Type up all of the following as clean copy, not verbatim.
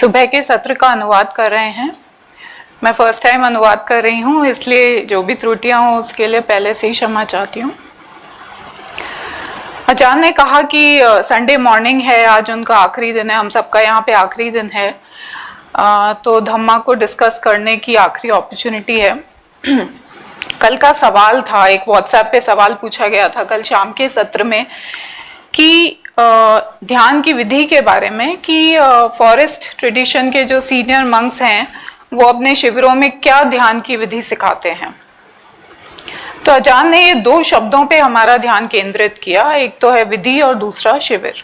सुबह के सत्र का अनुवाद कर रहे हैं। मैं फर्स्ट टाइम अनुवाद कर रही हूँ, इसलिए जो भी त्रुटियां हों उसके लिए पहले से ही क्षमा चाहती हूँ। आचार्य ने कहा कि संडे मॉर्निंग है, आज उनका आखिरी दिन है, हम सबका यहाँ पे आखिरी दिन है, तो धम्मा को डिस्कस करने की आखिरी अपॉर्चुनिटी है। कल का सवाल था, एक व्हाट्सएप पे सवाल पूछा गया था कल शाम के सत्र में कि ध्यान की विधि के बारे में कि फॉरेस्ट ट्रेडिशन के जो सीनियर मंक्स हैं वो अपने शिविरों में क्या ध्यान की विधि सिखाते हैं। तो आचार्य ने ये दो शब्दों पे हमारा ध्यान केंद्रित किया, एक तो है विधि और दूसरा शिविर,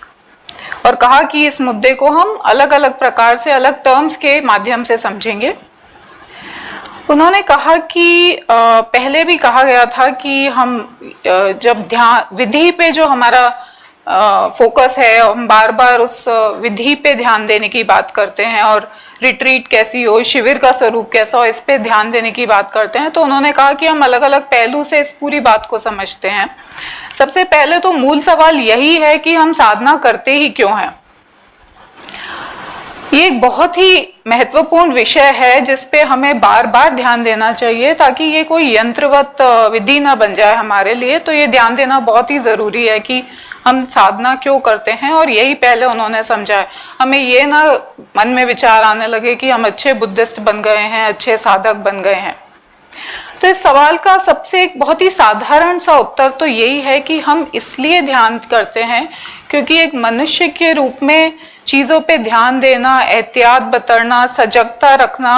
और कहा कि इस मुद्दे को हम अलग अलग प्रकार से अलग टर्म्स के माध्यम से समझेंगे। उन्होंने कहा कि पहले भी कहा गया था कि हम जब ध्यान विधि पे जो हमारा फोकस है, हम बार बार उस विधि पे ध्यान देने की बात करते हैं और रिट्रीट कैसी हो, शिविर का स्वरूप कैसा हो, इस पे ध्यान देने की बात करते हैं। तो उन्होंने कहा कि हम अलग अलग पहलू से इस पूरी बात को समझते हैं। सबसे पहले तो मूल सवाल यही है कि हम साधना करते ही क्यों हैं। ये एक बहुत ही महत्वपूर्ण विषय है जिस पे हमें बार बार ध्यान देना चाहिए, ताकि ये कोई यंत्रवत विधि ना बन जाए हमारे लिए। तो ये ध्यान देना बहुत ही जरूरी है कि हम साधना क्यों करते हैं, और यही पहले उन्होंने समझा है। हमें ये ना मन में विचार आने लगे कि हम अच्छे बुद्धिस्ट बन गए हैं, अच्छे साधक बन गए हैं। तो इस सवाल का सबसे एक बहुत ही साधारण सा उत्तर तो यही है कि हम इसलिए ध्यान करते हैं क्योंकि एक मनुष्य के रूप में चीजों पे ध्यान देना, एहतियात बरतना, सजगता रखना,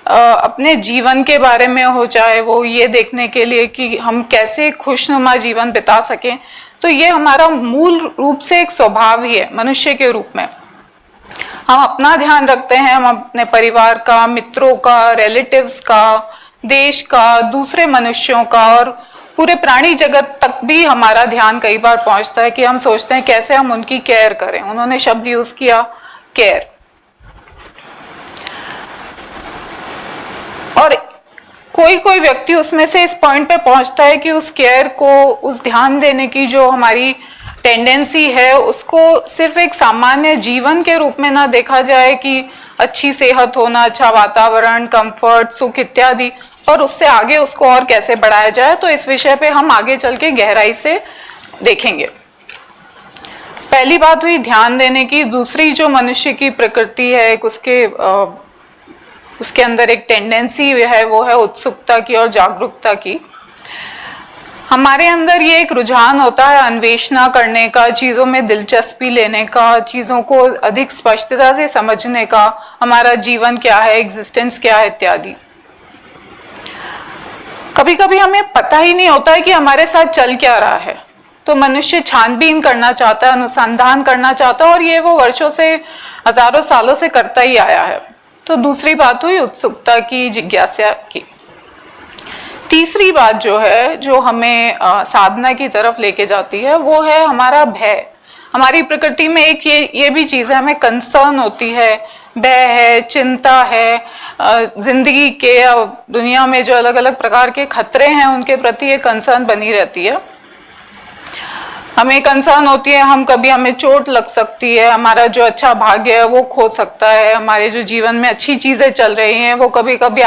अपने जीवन के बारे में हो, चाहे वो ये देखने के लिए कि हम कैसे खुशनुमा जीवन बिता सकें, तो ये हमारा मूल रूप से एक स्वभाव ही है मनुष्य के रूप में। हम अपना ध्यान रखते हैं, हम अपने परिवार का, मित्रों का, रिलेटिव्स का, देश का, दूसरे मनुष्यों का, और पूरे प्राणी जगत तक भी हमारा ध्यान कई बार पहुंचता है कि हम सोचते हैं कैसे हम उनकी केयर करें। उन्होंने शब्द यूज किया केयर। और कोई कोई व्यक्ति उसमें से इस पॉइंट पे पहुंचता है कि उस केयर को, उस ध्यान देने की जो हमारी टेंडेंसी है, उसको सिर्फ एक सामान्य जीवन के रूप में ना देखा जाए कि अच्छी सेहत होना, अच्छा वातावरण, कंफर्ट, सुख इत्यादि, और उससे आगे उसको और कैसे बढ़ाया जाए। तो इस विषय पे हम आगे चल के गहराई से देखेंगे। पहली बात हुई ध्यान देने की। दूसरी जो मनुष्य की प्रकृति है, एक उसके अंदर एक टेंडेंसी है, वो है उत्सुकता की और जागरूकता की। हमारे अंदर ये एक रुझान होता है अन्वेषणा करने का, चीजों में दिलचस्पी लेने का, चीजों को अधिक स्पष्टता से समझने का, हमारा जीवन क्या है, एग्जिस्टेंस क्या है इत्यादि। कभी कभी हमें पता ही नहीं होता है कि हमारे साथ चल क्या रहा है, तो मनुष्य छानबीन करना चाहता है, अनुसंधान करना चाहता है, और ये वो वर्षों से, हजारों सालों से करता ही आया है। तो दूसरी बात हुई उत्सुकता की, जिज्ञासा की। तीसरी बात जो है, जो हमें साधना की तरफ लेके जाती है, वो है हमारा भय। हमारी प्रकृति में एक ये भी चीज है, हमें कंसर्न होती है, भय है, चिंता है, जिंदगी के या दुनिया में जो अलग अलग प्रकार के खतरे हैं उनके प्रति ये कंसर्न बनी रहती है। हमें कंसर्न होती है, हमें चोट लग सकती है, हमारा जो अच्छा भाग्य है वो खो सकता है, हमारे जो जीवन में अच्छी चीजें चल रही हैं वो कभी कभी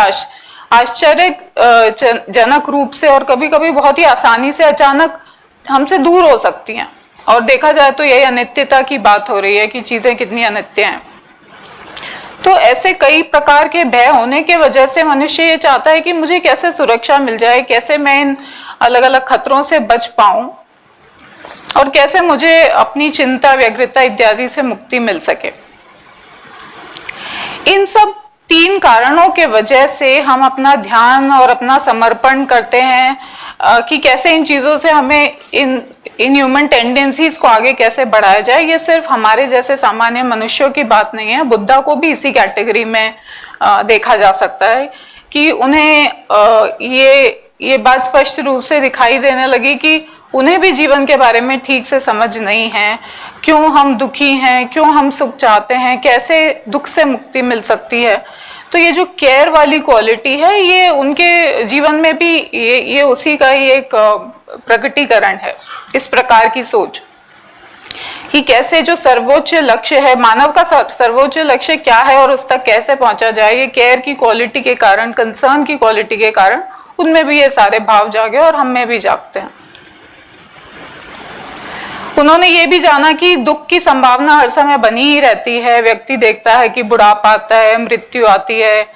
आश्चर्यजनक रूप से और कभी कभी बहुत ही आसानी से अचानक हमसे दूर हो सकती हैं। और देखा जाए तो यही अनित्यता की बात हो रही है कि चीजें कितनी अनित्य हैं। तो ऐसे कई प्रकार के भय होने के वजह से मनुष्य ये चाहता है कि मुझे कैसे सुरक्षा मिल जाए, कैसे मैं इन अलग अलग खतरों से बच पाऊं, और कैसे मुझे अपनी चिंता, व्यग्रता इत्यादि से मुक्ति मिल सके। इन सब तीन कारणों के वजह से हम अपना ध्यान और अपना समर्पण करते हैं कि कैसे इन चीजों से हमें इन ह्यूमन टेंडेंसीज को आगे कैसे बढ़ाया जाए। ये सिर्फ हमारे जैसे सामान्य मनुष्यों की बात नहीं है, बुद्धा को भी इसी कैटेगरी में देखा जा सकता है कि उन्हें ये बात स्पष्ट रूप से दिखाई देने लगी कि उन्हें भी जीवन के बारे में ठीक से समझ नहीं है, क्यों हम दुखी हैं, क्यों हम सुख चाहते हैं, कैसे दुख से मुक्ति मिल सकती है। तो ये जो केयर वाली क्वालिटी है, ये उनके जीवन में भी ये उसी का ही एक प्रकटीकरण है, इस प्रकार की सोच। कि कैसे जो सर्वोच्च लक्ष्य है, मानव का सर्वोच्च लक्ष्य क्या है और उस तक कैसे पहुंचा जाए, ये केयर की क्वालिटी के कारण, कंसर्न की क्वालिटी के कारण उनमें भी ये सारे भाव जागे और हम में भी जागते हैं। उन्होंने ये भी जाना कि दुख की संभावना हर समय बनी ही रहती है। व्यक्ति देखता है कि बुढ़ापा आता है, मृत्यु आती है।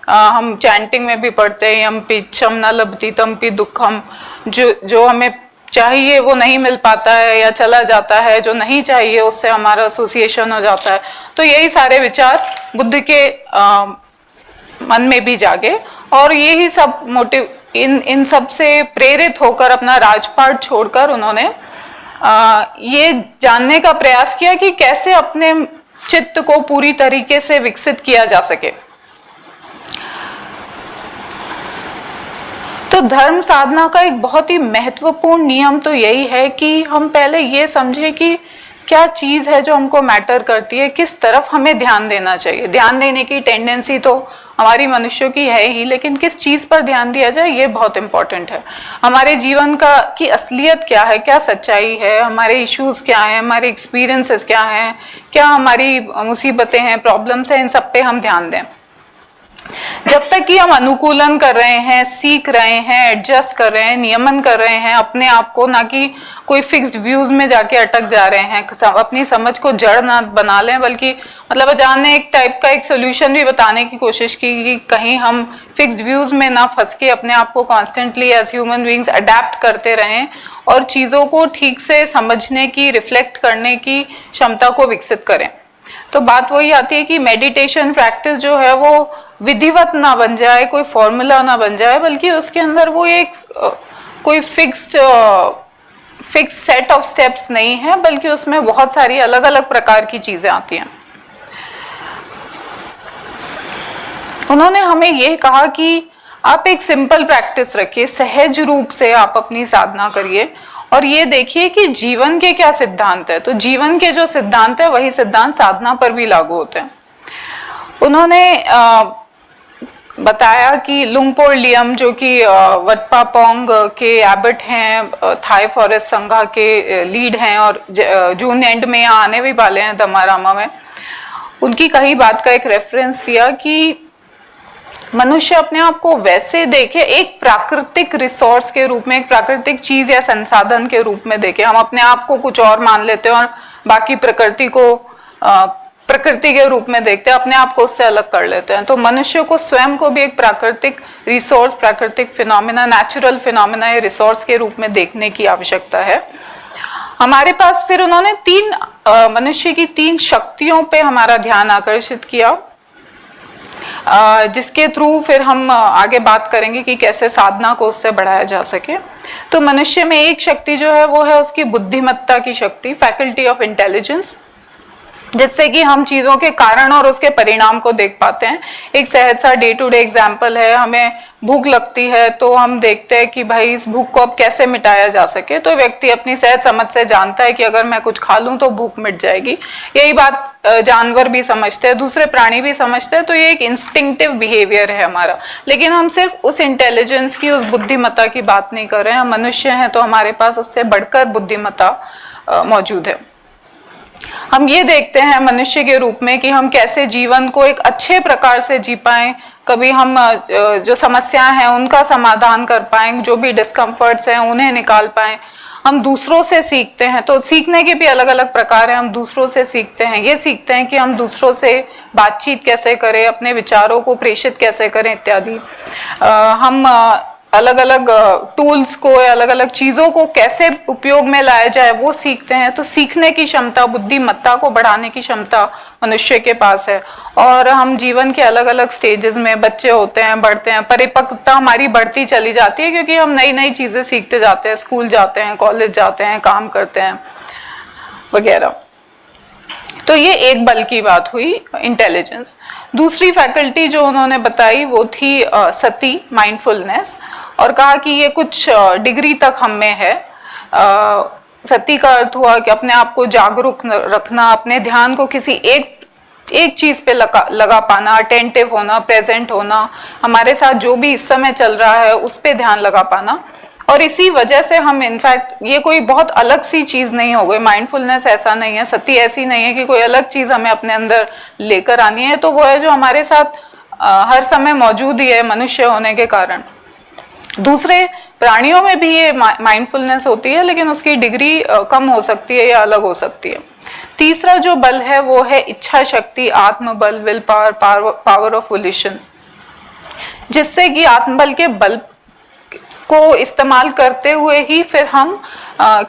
हम चैंटिंग में भी पढ़ते हैं, यम पिच्छम न लभति तमपि दुखम, जो हमें चाहिए वो नहीं मिल पाता है या चला जाता है, जो नहीं चाहिए उससे हमारा एसोसिएशन हो जाता है। तो यही सारे विचार बुद्ध के मन में भी जागे और यही सब मोटिव, इन सब से प्रेरित होकर अपना राजपाट छोड़कर उन्होंने ये जानने का प्रयास किया कि कैसे अपने चित्त को पूरी तरीके से विकसित किया जा सके। तो धर्म साधना का एक बहुत ही महत्वपूर्ण नियम तो यही है कि हम पहले ये समझे कि क्या चीज है जो हमको मैटर करती है, किस तरफ हमें ध्यान देना चाहिए। ध्यान देने की टेंडेंसी तो हमारी मनुष्यों की है ही, लेकिन किस चीज पर ध्यान दिया जाए ये बहुत इंपॉर्टेंट है। हमारे जीवन की असलियत क्या है, क्या सच्चाई है, हमारे इश्यूज क्या हैं, हमारे एक्सपीरियंसेस क्या हैं, क्या हमारी मुसीबतें हैं, प्रॉब्लम्स हैं, इन सब पे हम ध्यान दें। जब तक कि हम अनुकूलन कर रहे हैं, सीख रहे हैं, एडजस्ट कर रहे हैं, नियमन कर रहे हैं अपने आप को, ना कि कोई फिक्स्ड व्यूज में जाके अटक जा रहे हैं, अपनी समझ को जड़ ना बना लें, बल्कि मतलब अजान ने एक टाइप का एक सोल्यूशन भी बताने की कोशिश की कि कहीं हम फिक्स्ड व्यूज में ना फंस के अपने आप को constantly as human beings adapt करते रहें और चीजों को ठीक से समझने की, रिफ्लेक्ट करने की क्षमता को विकसित करें। तो बात वही आती है कि मेडिटेशन प्रैक्टिस जो है वो विधिवत ना बन जाए, कोई फॉर्मूला ना बन जाए, बल्कि उसके अंदर वो एक कोई फिक्स सेट ऑफ स्टेप्स नहीं है, बल्कि उसमें बहुत सारी अलग अलग प्रकार की चीजें आती हैं। उन्होंने हमें यह कहा कि आप एक सिंपल प्रैक्टिस रखिए, सहज रूप से आप अपनी साधना करिए और ये देखिए कि जीवन के क्या सिद्धांत है। तो जीवन के जो सिद्धांत है वही सिद्धांत साधना पर भी लागू होते हैं। उन्होंने बताया कि लुंगपोर लियम, जो कि वटपापोंग के एबट हैं, थाई फॉरेस्ट संघा के लीड हैं और जून एंड में यहाँ आने भी वाले हैं धम्मारामा में, उनकी कही बात का एक रेफरेंस दिया कि मनुष्य अपने आप को वैसे देखे, एक प्राकृतिक रिसोर्स के रूप में, एक प्राकृतिक चीज या संसाधन के रूप में देखे। हम अपने आप को कुछ और मान लेते हैं और बाकी प्रकृति को प्रकृति के रूप में देखते हैं, अपने आप को उससे अलग कर लेते हैं। तो मनुष्य को स्वयं को भी एक प्राकृतिक रिसोर्स, प्राकृतिक फिनोमिना, नेचुरल फिनोमिना या रिसोर्स के रूप में देखने की आवश्यकता है हमारे पास। फिर उन्होंने मनुष्य की 3 शक्तियों पे हमारा ध्यान आकर्षित किया, जिसके थ्रू फिर हम आगे बात करेंगे कि कैसे साधना को उससे बढ़ाया जा सके। तो मनुष्य में एक शक्ति जो है वो है उसकी बुद्धिमत्ता की शक्ति, फैकल्टी ऑफ इंटेलिजेंस, जिससे कि हम चीजों के कारण और उसके परिणाम को देख पाते हैं। एक सहज सा डे टू डे एग्जाम्पल है, हमें भूख लगती है तो हम देखते हैं कि भाई इस भूख को अब कैसे मिटाया जा सके। तो व्यक्ति अपनी सहज समझ से जानता है कि अगर मैं कुछ खा लूं तो भूख मिट जाएगी। यही बात जानवर भी समझते हैं, दूसरे प्राणी भी समझते हैं। तो ये एक इंस्टिंक्टिव बिहेवियर है हमारा, लेकिन हम सिर्फ उस इंटेलिजेंस की, उस बुद्धिमत्ता की बात नहीं कर रहे हैं। हम मनुष्य हैं तो हमारे पास उससे बढ़कर बुद्धिमत्ता मौजूद है। हम ये देखते हैं मनुष्य के रूप में कि हम कैसे जीवन को एक अच्छे प्रकार से जी पाएं, कभी हम जो समस्याएं हैं उनका समाधान कर पाएं, जो भी डिस्कम्फर्ट्स हैं उन्हें निकाल पाएं। हम दूसरों से सीखते हैं, तो सीखने के भी अलग अलग प्रकार हैं। हम दूसरों से सीखते हैं, ये सीखते हैं कि हम दूसरों से बातचीत कैसे करें, अपने विचारों को प्रेषित कैसे करें इत्यादि। हम अलग अलग टूल्स को या अलग अलग चीजों को कैसे उपयोग में लाया जाए वो सीखते हैं। तो सीखने की क्षमता, बुद्धिमत्ता को बढ़ाने की क्षमता मनुष्य के पास है। और हम जीवन के अलग अलग स्टेजेस में, बच्चे होते हैं, बढ़ते हैं, परिपक्वता हमारी बढ़ती चली जाती है, क्योंकि हम नई नई चीजें सीखते जाते हैं, स्कूल जाते हैं, कॉलेज जाते हैं, काम करते हैं वगैरह। तो ये एक बल की बात हुई, इंटेलिजेंस। दूसरी फैकल्टी जो उन्होंने बताई वो थी सती, माइंडफुलनेस, और कहा कि ये कुछ डिग्री तक हम में है। सती का अर्थ हुआ कि अपने आप को जागरूक रखना, अपने ध्यान को किसी एक चीज पे लगा पाना, अटेंटिव होना, प्रेजेंट होना, हमारे साथ जो भी इस समय चल रहा है उस पे ध्यान लगा पाना। और इसी वजह से हम इनफैक्ट, ये कोई बहुत अलग सी चीज नहीं हो गई, माइंडफुलनेस ऐसा नहीं है, सती ऐसी नहीं है कि कोई अलग चीज हमें अपने अंदर लेकर आनी है, तो वो है जो हमारे साथ हर समय मौजूद ही है मनुष्य होने के कारण। दूसरे प्राणियों में भी ये माइंडफुलनेस होती है, लेकिन उसकी डिग्री कम हो सकती है या अलग हो सकती है। तीसरा जो बल है वो है इच्छा शक्ति, आत्मबल, विल पावर, पावर ऑफ वोल्यूशन, जिससे कि आत्मबल के बल को इस्तेमाल करते हुए ही फिर हम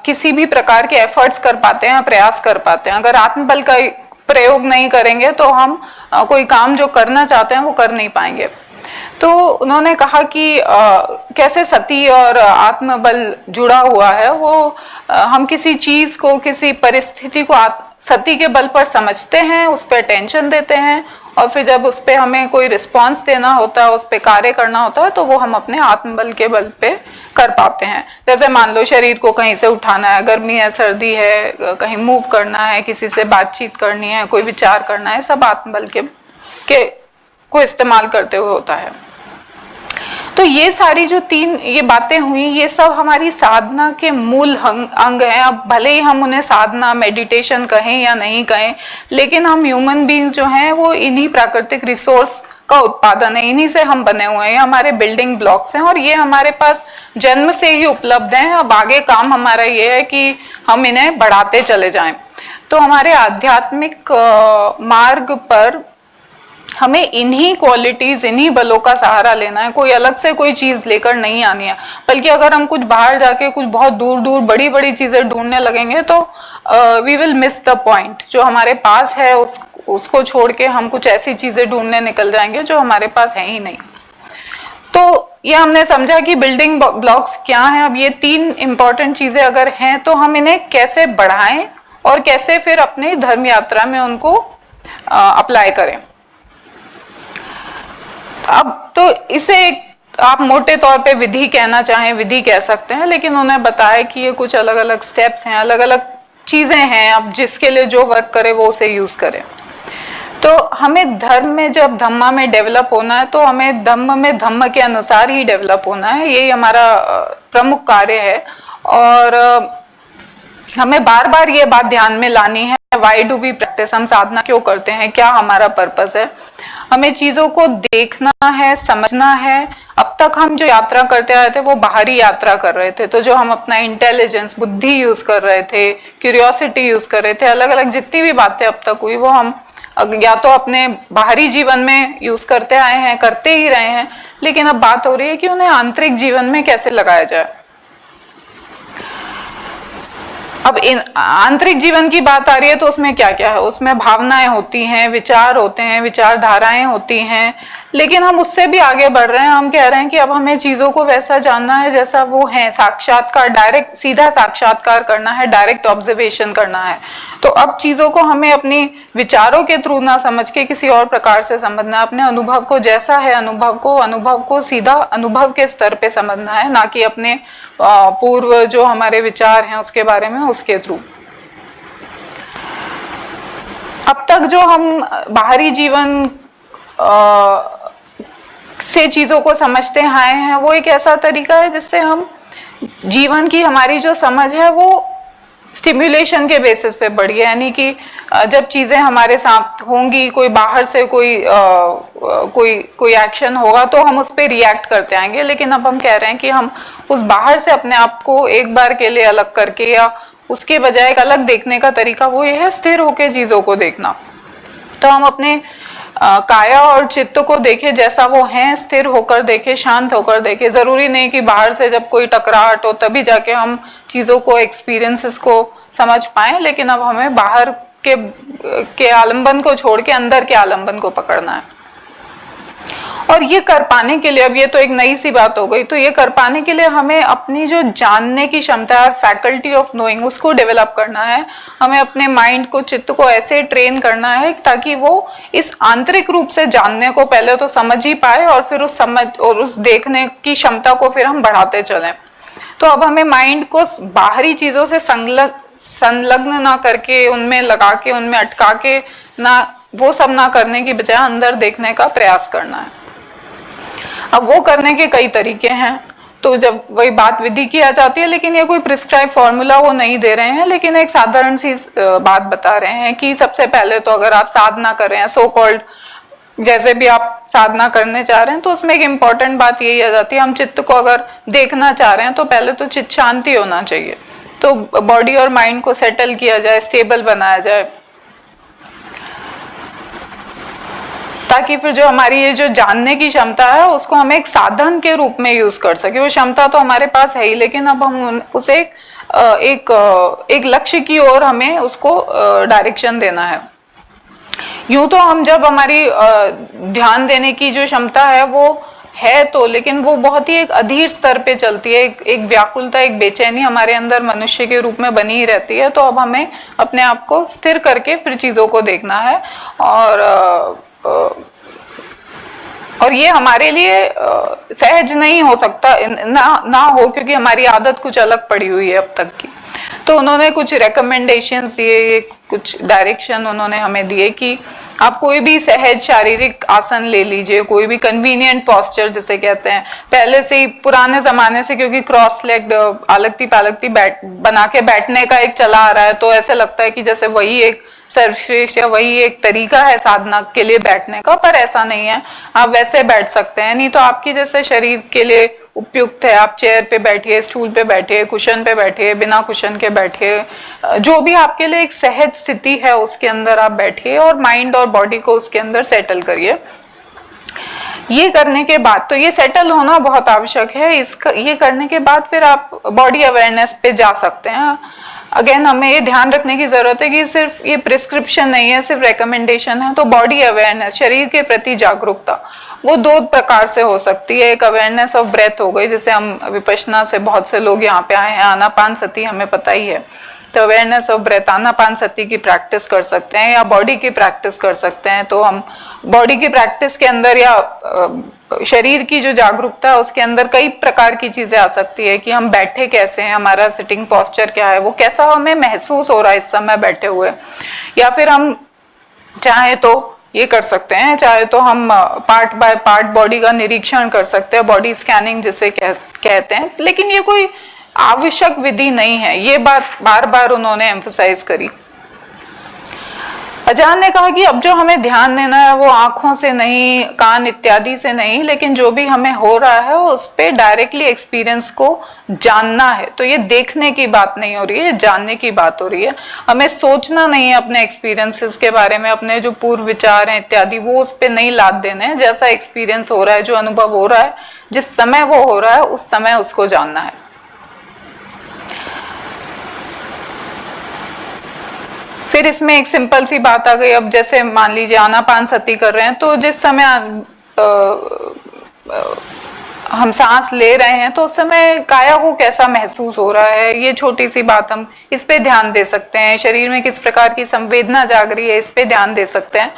किसी भी प्रकार के एफर्ट्स कर पाते हैं, प्रयास कर पाते हैं। अगर आत्मबल का प्रयोग नहीं करेंगे तो हम कोई काम जो करना चाहते हैं वो कर नहीं पाएंगे। तो उन्होंने कहा कि कैसे सती और आत्मबल जुड़ा हुआ है, वो हम किसी चीज को, किसी परिस्थिति को सती के बल पर समझते हैं, उस पर अटेंशन देते हैं, और फिर जब उस पर हमें कोई रिस्पॉन्स देना होता है, उस पर कार्य करना होता है, तो वो हम अपने आत्मबल के बल पे कर पाते हैं। जैसे मान लो शरीर को कहीं से उठाना है, गर्मी है, सर्दी है, कहीं मूव करना है, किसी से बातचीत करनी है, कोई विचार करना है, सब आत्मबल के को इस्तेमाल करते हुए होता है। तो ये सारी जो तीन ये बातें हुई, ये सब हमारी साधना के मूल अंग हैं। अब भले ही हम उन्हें साधना, मेडिटेशन कहें या नहीं कहें, लेकिन हम ह्यूमन बीइंग जो हैं वो इन्हीं प्राकृतिक रिसोर्स का उत्पादन है, इन्हीं से हम बने हुए हैं, हमारे बिल्डिंग ब्लॉक्स हैं, और ये हमारे पास जन्म से ही उपलब्ध हैं। अब आगे काम हमारा ये है कि हम इन्हें बढ़ाते चले जाएं। तो हमारे आध्यात्मिक मार्ग पर हमें इन्हीं क्वालिटीज, इन्हीं बलों का सहारा लेना है, कोई अलग से कोई चीज लेकर नहीं आनी है। बल्कि अगर हम कुछ बाहर जाके कुछ बहुत दूर दूर बड़ी बड़ी चीजें ढूंढने लगेंगे तो we will miss the point. जो हमारे पास है उसको छोड़ के हम कुछ ऐसी चीजें ढूंढने निकल जाएंगे जो हमारे पास है ही नहीं। तो ये हमने समझा कि बिल्डिंग ब्लॉक्स क्या हैं। अब ये तीन इंपॉर्टेंट चीजें अगर हैं तो हम इन्हें कैसे बढ़ाएं और कैसे फिर अपनी धर्म यात्रा में उनको अप्लाई करें। अब तो इसे आप मोटे तौर पे विधि कहना चाहें, विधि कह सकते हैं, लेकिन उन्हें बताया कि ये कुछ अलग अलग स्टेप्स हैं, अलग अलग चीजें हैं। अब जिसके लिए जो वर्क करे वो उसे यूज करे। तो हमें धर्म में, जब धम्मा में डेवलप होना है, तो हमें धम्म में धम्म के अनुसार ही डेवलप होना है। यही हमारा प्रमुख कार्य है। और हमें बार बार ये बात ध्यान में लानी है, वाई डू वी प्रैक्टिस, हम साधना क्यों करते हैं, क्या हमारा पर्पस है। हमें चीजों को देखना है, समझना है। अब तक हम जो यात्रा करते आए थे वो बाहरी यात्रा कर रहे थे, तो जो हम अपना इंटेलिजेंस, बुद्धि यूज कर रहे थे, क्यूरियोसिटी यूज कर रहे थे, अलग अलग जितनी भी बातें अब तक हुई वो हम या तो अपने बाहरी जीवन में यूज करते आए हैं, करते ही रहे हैं, लेकिन अब बात हो रही है कि उन्हें आंतरिक जीवन में कैसे लगाया जाए। अब इन आंतरिक जीवन की बात आ रही है तो उसमें क्या क्या है, उसमें भावनाएं होती हैं, विचार होते हैं, विचारधाराएं होती हैं, लेकिन हम उससे भी आगे बढ़ रहे हैं। हम कह रहे हैं कि अब हमें चीजों को वैसा जानना है जैसा वो है, साक्षात्कार, डायरेक्ट सीधा साक्षात्कार करना है, डायरेक्ट ऑब्जर्वेशन करना है। तो अब चीजों को हमें अपनी विचारों के थ्रू ना समझ के किसी और प्रकार से समझना है, अपने अनुभव को जैसा है, अनुभव को सीधा अनुभव के स्तर पे समझना है, ना कि अपने पूर्व जो हमारे विचार हैं उसके बारे में, उसके थ्रू। अब तक जो हम बाहरी जीवन से चीजों को समझते आए हैं वो एक ऐसा तरीका है जिससे हम जीवन की हमारी जो समझ है वो स्टिम्युलेशन के बेसिस पे बढ़ी है। यानी कि जब चीजें हमारे साथ होंगी, कोई बाहर से कोई एक्शन होगा तो हम उस पर रिएक्ट करते आएंगे। लेकिन अब हम कह रहे हैं कि हम उस बाहर से अपने आप को एक बार के लिए अलग करके, या उसके बजाय एक अलग देखने का तरीका वो ये है स्थिर होकर चीजों को देखना। तो हम अपने काया और चित्त को देखे जैसा वो है, स्थिर होकर देखे, शांत होकर देखे। जरूरी नहीं कि बाहर से जब कोई टकराहट हो तभी जाके हम चीजों को, एक्सपीरियंसेस को समझ पाए, लेकिन अब हमें बाहर के आलंबन को छोड़ के अंदर के आलंबन को पकड़ना है। और ये कर पाने के लिए, अब ये तो एक नई सी बात हो गई, तो ये कर पाने के लिए हमें अपनी जो जानने की क्षमता है, फैकल्टी ऑफ नोइंग, उसको डेवलप करना है। हमें अपने माइंड को, चित्त को ऐसे ट्रेन करना है ताकि वो इस आंतरिक रूप से जानने को पहले तो समझ ही पाए, और फिर उस समझ और उस देखने की क्षमता को फिर हम बढ़ाते चलें। तो अब हमें माइंड को बाहरी चीजों से संलग्न ना करके, उनमें लगा के, उनमें अटका के ना, वो सब ना करने की बजाय अंदर देखने का प्रयास करना है। अब वो करने के कई तरीके हैं। तो जब वही बात विधि की आ जाती है, लेकिन ये कोई प्रिस्क्राइब फॉर्मूला वो नहीं दे रहे हैं, लेकिन एक साधारण सी बात बता रहे हैं कि सबसे पहले तो अगर आप साधना कर रहे हैं, सो कॉल्ड जैसे भी आप साधना करने चाह रहे हैं, तो उसमें एक इम्पॉर्टेंट बात यही आ जाती है, हम चित्त को अगर देखना चाह रहे हैं तो पहले तो चित्त शांति होना चाहिए, तो बॉडी और माइंड को सेटल किया जाए, स्टेबल बनाया जाए, ताकि फिर जो हमारी ये जो जानने की क्षमता है उसको हम एक साधन के रूप में यूज कर सके। वो क्षमता तो हमारे पास है ही, लेकिन अब हम उसे एक लक्ष्य की ओर हमें उसको डायरेक्शन देना है। यूं तो हम जब हमारी ध्यान देने की जो क्षमता है वो है तो, लेकिन वो बहुत ही एक अधीर स्तर पे चलती है, एक व्याकुलता, एक बेचैनी हमारे अंदर मनुष्य के रूप में बनी ही रहती है। तो अब हमें अपने आप को स्थिर करके फिर चीजों को देखना है, और ये हमारे लिए सहज नहीं हो सकता, ना हो, क्योंकि हमारी आदत कुछ अलग पड़ी हुई है अब तक की। तो उन्होंने कुछ रिकमेंडेशंस दिए, कुछ डायरेक्शन उन्होंने हमें दिए कि आप कोई भी सहज शारीरिक आसन ले लीजिए, कोई भी कन्वीनियंट पोस्चर जिसे कहते हैं, पहले से ही पुराने जमाने से, क्योंकि क्रॉस लेग्ड आलगती पालगती बना के बैठने का एक चला आ रहा है, तो ऐसे लगता है कि जैसे वही एक सर्वश्रेष्ठ या वही एक तरीका है साधना के लिए बैठने का, पर ऐसा नहीं है। आप वैसे बैठ सकते हैं, नहीं तो आपकी जैसे शरीर के लिए उपयुक्त है, आप चेयर पे बैठिए, स्टूल पे बैठिए, कुशन पे बैठिए, बिना कुशन के बैठिए, जो भी आपके लिए एक सहज स्थिति है उसके अंदर आप बैठिए और माइंड और बॉडी को उसके अंदर सेटल करिए। ये करने के बाद, तो ये सेटल होना बहुत आवश्यक है, ये करने के बाद फिर आप बॉडी अवेयरनेस पे जा सकते हैं। अगेन हमें ये ध्यान रखने की जरूरत है कि सिर्फ ये प्रिस्क्रिप्शन नहीं है, सिर्फ रिकमेंडेशन है। तो बॉडी अवेयरनेस, शरीर के प्रति जागरूकता, वो दो प्रकार से हो सकती है। एक अवेयरनेस ऑफ ब्रेथ हो गई, जैसे हम विपश्यना से बहुत से लोग यहाँ पे आए हैं, आनापान सती हमें पता ही है, तो अवेयरनेस ऑफ ब्रेथ, आनापान सती की प्रैक्टिस कर सकते हैं, या बॉडी की प्रैक्टिस कर सकते हैं। तो हम बॉडी की प्रैक्टिस के अंदर या शरीर की जो जागरूकता है उसके अंदर कई प्रकार की चीजें आ सकती है, कि हम बैठे कैसे हैं, हमारा सिटिंग पोस्चर क्या है, वो कैसा हमें महसूस हो रहा है इस समय बैठे हुए, या फिर हम चाहे तो ये कर सकते हैं, चाहे तो हम पार्ट बाय पार्ट बॉडी का निरीक्षण कर सकते हैं, बॉडी स्कैनिंग जिसे कहते हैं। लेकिन ये कोई आवश्यक विधि नहीं है, ये बात बार बार उन्होंने एम्फसाइज करी। अजान ने कहा कि अब जो हमें ध्यान देना है वो आंखों से नहीं, कान इत्यादि से नहीं, लेकिन जो भी हमें हो रहा है उस पे डायरेक्टली एक्सपीरियंस को जानना है। तो ये देखने की बात नहीं हो रही है, जानने की बात हो रही है। हमें सोचना नहीं है अपने एक्सपीरियंसेस के बारे में, अपने जो पूर्व विचार हैं इत्यादि वो उस पे नहीं लाद देने हैं। जैसा एक्सपीरियंस हो रहा है, जो अनुभव हो रहा है, जिस समय वो हो रहा है उस समय उसको जानना है। फिर इसमें एक सिंपल सी बात आ गई, अब जैसे मान लीजिए आनापान सती कर रहे हैं, तो जिस समय हम सांस ले रहे हैं तो उस समय काया को कैसा महसूस हो रहा है, ये छोटी सी बात हम इस पे ध्यान दे सकते हैं। शरीर में किस प्रकार की संवेदना जाग रही है, इस पे ध्यान दे सकते हैं।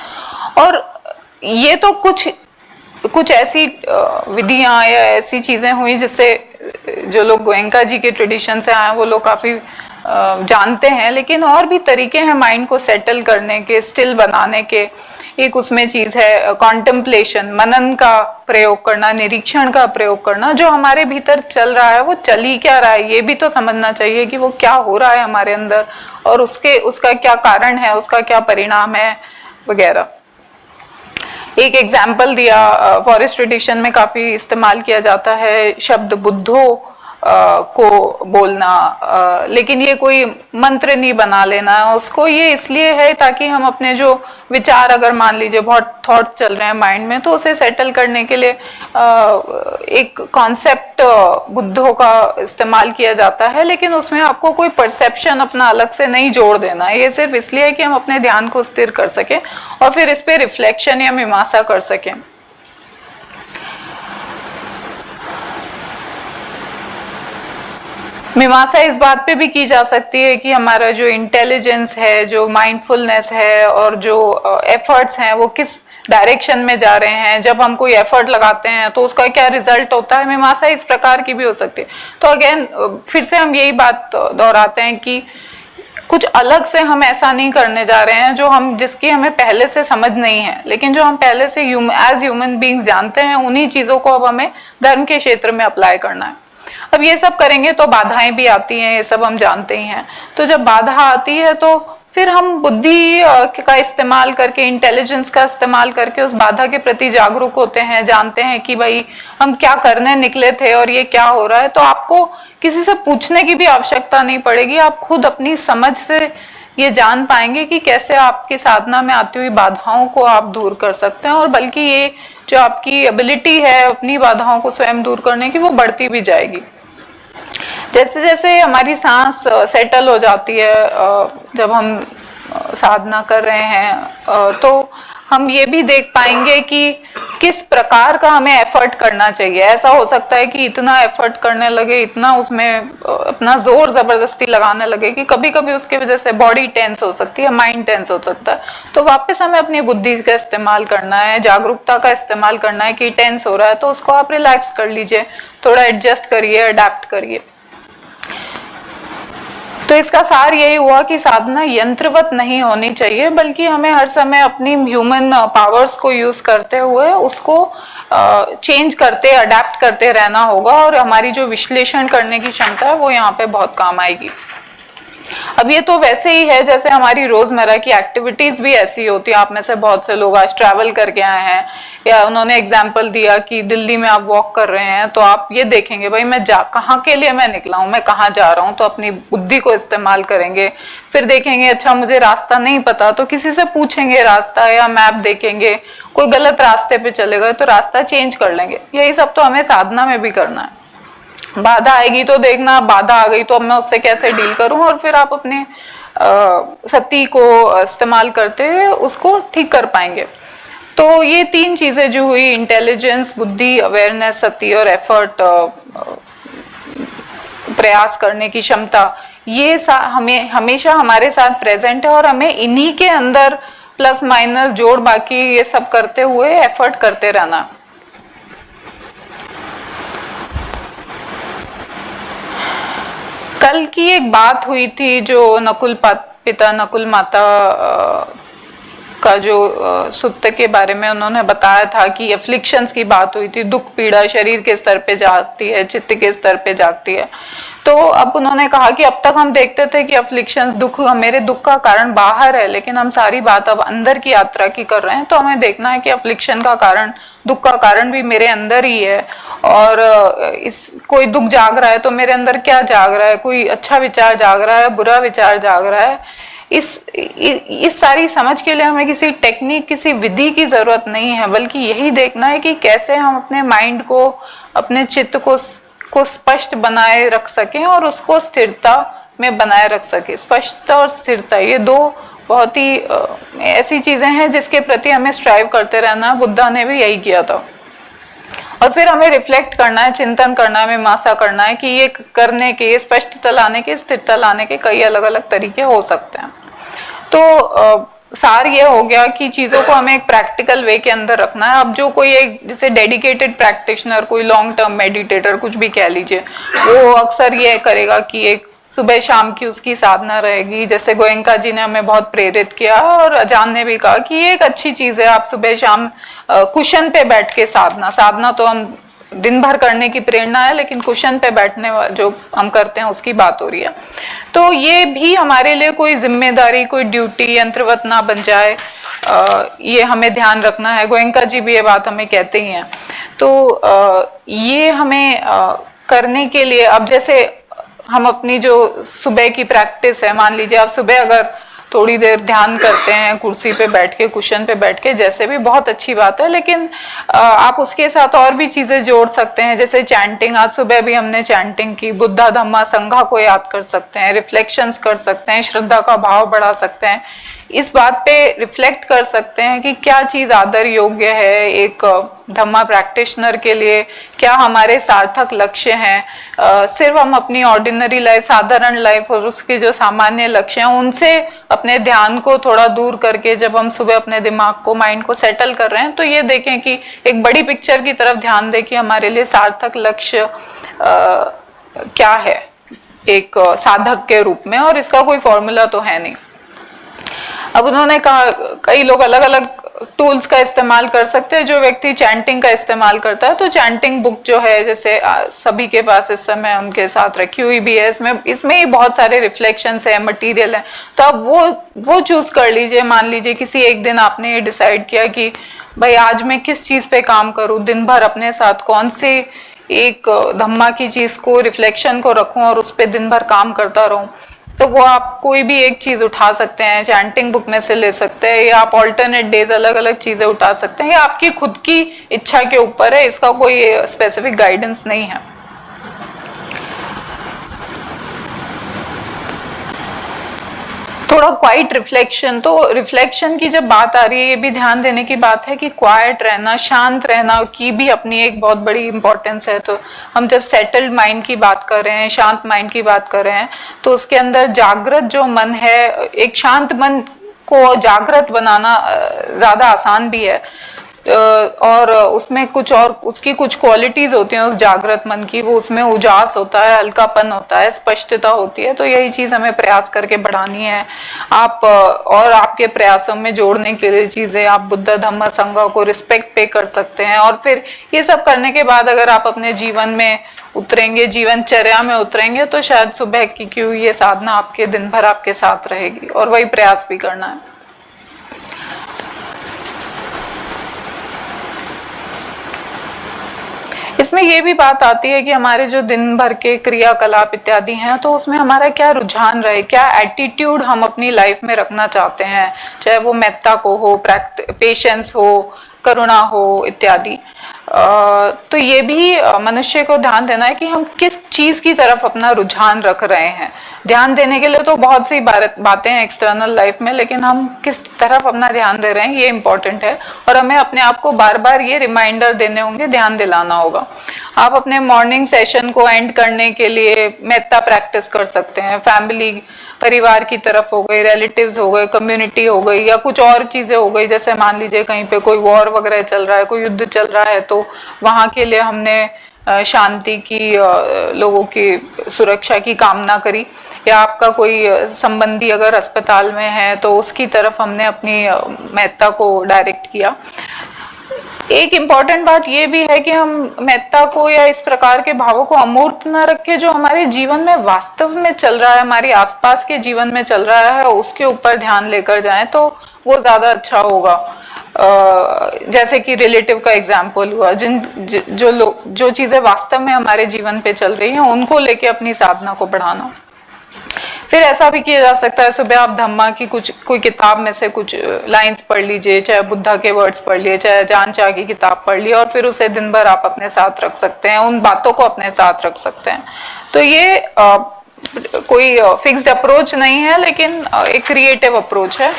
और ये तो कुछ ऐसी विधियां या ऐसी चीजें हुई जिससे जो लोग गोयंका जी के ट्रेडिशन से आए वो लोग काफी जानते हैं, लेकिन और भी तरीके हैं माइंड को सेटल करने के, स्टिल बनाने के। एक उसमें चीज है कॉन्टेम्पलेशन, मनन का प्रयोग करना, निरीक्षण का प्रयोग करना। जो हमारे भीतर चल रहा है वो चल ही क्या रहा है, ये भी तो समझना चाहिए कि वो क्या हो रहा है हमारे अंदर, और उसका क्या कारण है, उसका क्या परिणाम है वगैरह। एक एग्जाम्पल दिया, फॉरेस्ट ट्रेडिशन में काफी इस्तेमाल किया जाता है शब्द बुद्धो को बोलना, लेकिन ये कोई मंत्र नहीं बना लेना है उसको। ये इसलिए है ताकि हम अपने जो विचार, अगर मान लीजिए बहुत थॉट चल रहे हैं माइंड में, तो उसे सेटल करने के लिए एक कॉन्सेप्ट बुद्धों का इस्तेमाल किया जाता है, लेकिन उसमें आपको कोई परसेप्शन अपना अलग से नहीं जोड़ देना है। ये सिर्फ इसलिए है कि हम अपने ध्यान को स्थिर कर सकें और फिर इस पे रिफ्लेक्शन या मीमांसा कर सकें। मीमांसा इस बात पे भी की जा सकती है कि हमारा जो इंटेलिजेंस है, जो माइंडफुलनेस है और जो एफर्ट्स हैं वो किस डायरेक्शन में जा रहे हैं। जब हम कोई एफर्ट लगाते हैं तो उसका क्या रिजल्ट होता है। मीमांसा इस प्रकार की भी हो सकती है। तो अगेन फिर से हम यही बात दोहराते हैं कि कुछ अलग से हम ऐसा नहीं करने जा रहे हैं जिसकी हमें पहले से समझ नहीं है, लेकिन जो हम पहले से एज ह्यूमन बीइंग्स जानते हैं, उन्हीं चीजों को अब हमें धर्म के क्षेत्र में अप्लाई करना है। अब ये सब करेंगे तो बाधाएं भी आती हैं, ये सब हम जानते ही हैं। तो जब बाधा आती है तो फिर हम बुद्धि का इस्तेमाल करके, इंटेलिजेंस का इस्तेमाल करके उस बाधा के प्रति जागरूक होते हैं, जानते हैं कि भाई हम क्या करने निकले थे और ये क्या हो रहा है। तो आपको किसी से पूछने की भी आवश्यकता नहीं पड़ेगी, आप खुद अपनी समझ से ये जान पाएंगे कि कैसे आपकी साधना में आती हुई बाधाओं को आप दूर कर सकते हैं, और बल्कि ये जो आपकी एबिलिटी है अपनी बाधाओं को स्वयं दूर करने की, वो बढ़ती भी जाएगी। जैसे जैसे हमारी सांस सेटल हो जाती है, जब हम साधना कर रहे हैं, तो हम ये भी देख पाएंगे कि किस प्रकार का हमें एफर्ट करना चाहिए। ऐसा हो सकता है कि इतना एफर्ट करने लगे, इतना उसमें अपना जोर जबरदस्ती लगाने लगे कि कभी कभी उसकी वजह से बॉडी टेंस हो सकती है, माइंड टेंस हो सकता है। तो वापस हमें अपनी बुद्धि का इस्तेमाल करना है, जागरूकता का इस्तेमाल करना है कि टेंस हो रहा है तो उसको आप रिलैक्स कर लीजिए, थोड़ा एडजस्ट करिए, अडेप्ट करिए। तो इसका सार यही हुआ कि साधना यंत्रवत नहीं होनी चाहिए, बल्कि हमें हर समय अपनी ह्यूमन पावर्स को यूज करते हुए उसको चेंज करते, अडेप्ट करते रहना होगा, और हमारी जो विश्लेषण करने की क्षमता है वो यहाँ पे बहुत काम आएगी। अब ये तो वैसे ही है जैसे हमारी रोजमर्रा की एक्टिविटीज भी ऐसी होती है। आप में से बहुत से लोग आज ट्रैवल करके आए हैं, या उन्होंने एग्जाम्पल दिया कि दिल्ली में आप वॉक कर रहे हैं, तो आप ये देखेंगे भाई मैं कहाँ के लिए मैं निकला हूँ, मैं कहाँ जा रहा हूँ, तो अपनी बुद्धि को इस्तेमाल करेंगे। फिर देखेंगे अच्छा मुझे रास्ता नहीं पता, तो किसी से पूछेंगे रास्ता, या मैप देखेंगे, कोई गलत रास्ते पे चले गए तो रास्ता चेंज कर लेंगे। यही सब तो हमें साधना में भी करना है। बाधा आएगी तो देखना, बाधा आ गई तो अब मैं उससे कैसे डील करूं, और फिर आप अपने सती को इस्तेमाल करते हुए उसको ठीक कर पाएंगे। तो ये तीन चीजें जो हुई, इंटेलिजेंस, बुद्धि, अवेयरनेस, सती और एफर्ट, प्रयास करने की क्षमता, ये हमें हमेशा हमारे साथ प्रेजेंट है, और हमें इन्हीं के अंदर प्लस माइनस जोड़ बाकी ये सब करते हुए एफर्ट करते रहना। कल की एक बात हुई थी जो नकुल पिता नकुल माता का जो सुत्त के बारे में उन्होंने बताया था कि एफ्लिक्शंस की बात हुई थी, दुख पीड़ा शरीर के स्तर पे जाती है, चित्त के स्तर पे जाती है। तो अब उन्होंने कहा कि अब तक हम देखते थे कि एफ्लिक्शंस, दुख, मेरे दुख का कारण बाहर है, लेकिन हम सारी बात अब अंदर की यात्रा की कर रहे हैं। तो हमें देखना है कि एफ्लिक्शन का कारण, दुख का कारण भी मेरे अंदर ही है, और कोई दुख जाग रहा है तो मेरे अंदर क्या जाग रहा है, कोई अच्छा विचार जाग रहा है, बुरा विचार जाग रहा है। इस सारी समझ के लिए हमें किसी टेक्निक, किसी विधि की जरूरत नहीं है, बल्कि यही देखना है कि कैसे हम अपने माइंड को, अपने चित्त को स्पष्ट बनाए रख सकें और उसको स्थिरता में बनाए रख सके। स्पष्टता और स्थिरता, ये दो बहुत ही ऐसी चीजें हैं जिसके प्रति हमें स्ट्राइव करते रहना है। बुद्धा ने भी यही किया था। और फिर हमें रिफ्लेक्ट करना है, चिंतन करना है, मीमांसा करना है कि ये करने के, स्पष्टता लाने के, स्थिरता लाने के कई अलग अलग तरीके हो सकते हैं। तो सार ये हो गया कि चीजों को हमें एक प्रैक्टिकल वे के अंदर रखना है। अब जो कोई एक जैसे डेडिकेटेड प्रैक्टिशनर, कोई लॉन्ग टर्म मेडिटेटर, कुछ भी कह लीजिए, वो अक्सर ये करेगा कि एक सुबह शाम की उसकी साधना रहेगी। जैसे गोयंका जी ने हमें बहुत प्रेरित किया, और अजान ने भी कहा कि ये एक अच्छी चीज है, आप सुबह शाम कुशन पे बैठ के साधना तो हम दिन भर करने की प्रेरणा है, लेकिन कुशन पे बैठने जो हम करते हैं उसकी बात हो रही है। तो ये भी हमारे लिए कोई जिम्मेदारी, कोई ड्यूटी, यंत्रवत ना बन जाए, ये हमें ध्यान रखना है। गोयंका जी भी ये बात हमें कहते ही हैं। तो ये हमें करने के लिए, अब जैसे हम अपनी जो सुबह की प्रैक्टिस है, मान लीजिए आप सुबह अगर थोड़ी देर ध्यान करते हैं कुर्सी पे बैठ के, कुशन पे बैठ के, जैसे भी बहुत अच्छी बात है, लेकिन आप उसके साथ और भी चीजें जोड़ सकते हैं। जैसे चैंटिंग, आज सुबह भी हमने चैंटिंग की, बुद्धा धम्मा संघा को याद कर सकते हैं, रिफ्लेक्शंस कर सकते हैं, श्रद्धा का भाव बढ़ा सकते हैं, इस बात पे रिफ्लेक्ट कर सकते हैं कि क्या चीज आदर योग्य है एक धम्मा प्रैक्टिशनर के लिए, क्या हमारे सार्थक लक्ष्य हैं। सिर्फ हम अपनी ऑर्डिनरी लाइफ, साधारण लाइफ और उसके जो सामान्य लक्ष्य हैं उनसे अपने ध्यान को थोड़ा दूर करके जब हम सुबह अपने दिमाग को, माइंड को सेटल कर रहे हैं, तो ये देखें कि एक बड़ी पिक्चर की तरफ ध्यान दें कि हमारे लिए सार्थक लक्ष्य क्या है एक साधक के रूप में, और इसका कोई फॉर्मूला तो है नहीं। अब उन्होंने कहा, कई लोग अलग अलग टूल्स का इस्तेमाल कर सकते हैं। जो व्यक्ति चैंटिंग का इस्तेमाल करता है तो चैंटिंग बुक जो है, जैसे सभी के पास इस समय उनके साथ रखी हुई भी है, इसमें ही बहुत सारे रिफ्लेक्शंस है, मटेरियल है, तो आप वो चूज कर लीजिए। मान लीजिए किसी एक दिन आपने ये डिसाइड किया कि भाई आज मैं किस चीज पे काम करूं, दिन भर अपने साथ कौन से एक धम्मा की चीज को, रिफ्लेक्शन को रखूं और उस पर दिन भर काम करता रहूं, तो वो आप कोई भी एक चीज उठा सकते हैं, चैंटिंग बुक में से ले सकते हैं, या आप ऑल्टरनेट डेज अलग अलग चीजें उठा सकते हैं, या आपकी खुद की इच्छा के ऊपर है, इसका कोई स्पेसिफिक गाइडेंस नहीं है। थोड़ा क्वाइट रिफ्लेक्शन, तो रिफ्लेक्शन की जब बात आ रही है, ये भी ध्यान देने की बात है कि क्वाइट रहना, शांत रहना की भी अपनी एक बहुत बड़ी इंपॉर्टेंस है। तो हम जब सेटल्ड माइंड की बात कर रहे हैं, शांत माइंड की बात कर रहे हैं, तो उसके अंदर जागृत जो मन है, एक शांत मन को जागृत बनाना ज्यादा आसान भी है। और उसमें कुछ और उसकी कुछ क्वालिटीज होती हैं उस जागृत मन की, वो उसमें उजास होता है, हल्कापन होता है, स्पष्टता होती है। तो यही चीज हमें प्रयास करके बढ़ानी है। आप और आपके प्रयासों में जोड़ने के लिए चीजें आप बुद्ध धम्म संघ को रिस्पेक्ट पे कर सकते हैं। और फिर ये सब करने के बाद अगर आप अपने जीवन में उतरेंगे, जीवनचर्या में उतरेंगे, तो शायद सुबह की क्यों ये साधना आपके दिन भर आपके साथ रहेगी, और वही प्रयास भी करना है। इसमें ये भी बात आती है कि हमारे जो दिन भर के क्रियाकलाप इत्यादि हैं, तो उसमें हमारा क्या रुझान रहे, क्या एटीट्यूड हम अपनी लाइफ में रखना चाहते हैं, चाहे वो मेत्ता को हो, पेशेंस हो, करुणा हो इत्यादि। तो ये भी मनुष्य को ध्यान देना है कि हम किस चीज की तरफ अपना रुझान रख रहे हैं। ध्यान देने के लिए तो बहुत सी बातें हैं एक्सटर्नल लाइफ में, लेकिन हम किस तरफ अपना ध्यान दे रहे हैं ये इंपॉर्टेंट है। और हमें अपने आप को बार बार ये रिमाइंडर देने होंगे, ध्यान दिलाना होगा। आप अपने मॉर्निंग सेशन को एंड करने के लिए मेत्ता प्रैक्टिस कर सकते हैं। फैमिली, परिवार की तरफ हो गई, रिलेटिव्स हो गए, कम्युनिटी हो गई, या कुछ और चीजें हो गई, जैसे मान लीजिए कहीं पे कोई वॉर वगैरह चल रहा है, कोई युद्ध चल रहा है, तो वहां के लिए हमने शांति की, लोगों की सुरक्षा की कामना करी। या आपका कोई संबंधी अगर अस्पताल में है तो उसकी तरफ हमने अपनी मेत्ता को डायरेक्ट किया। एक इम्पॉर्टेंट बात यह भी है कि हम मेत्ता को या इस प्रकार के भावों को अमूर्त न रखें, जो हमारे जीवन में वास्तव में चल रहा है, हमारे आसपास के जीवन में चल रहा है, उसके ऊपर ध्यान लेकर जाएं तो वो ज्यादा अच्छा होगा। जैसे कि रिलेटिव का एग्जाम्पल हुआ, जो चीजें वास्तव में हमारे जीवन पे चल रही हैं उनको लेके अपनी साधना को बढ़ाना। फिर ऐसा भी किया जा सकता है, सुबह आप धम्मा की कोई किताब में से कुछ लाइंस पढ़ लीजिए, चाहे बुद्धा के वर्ड्स पढ़ लिए, चाहे अजान चा की किताब पढ़ ली, और फिर उसे दिन भर आप अपने साथ रख सकते हैं, उन बातों को अपने साथ रख सकते हैं। तो ये कोई फिक्स्ड अप्रोच नहीं है, लेकिन एक क्रिएटिव अप्रोच है।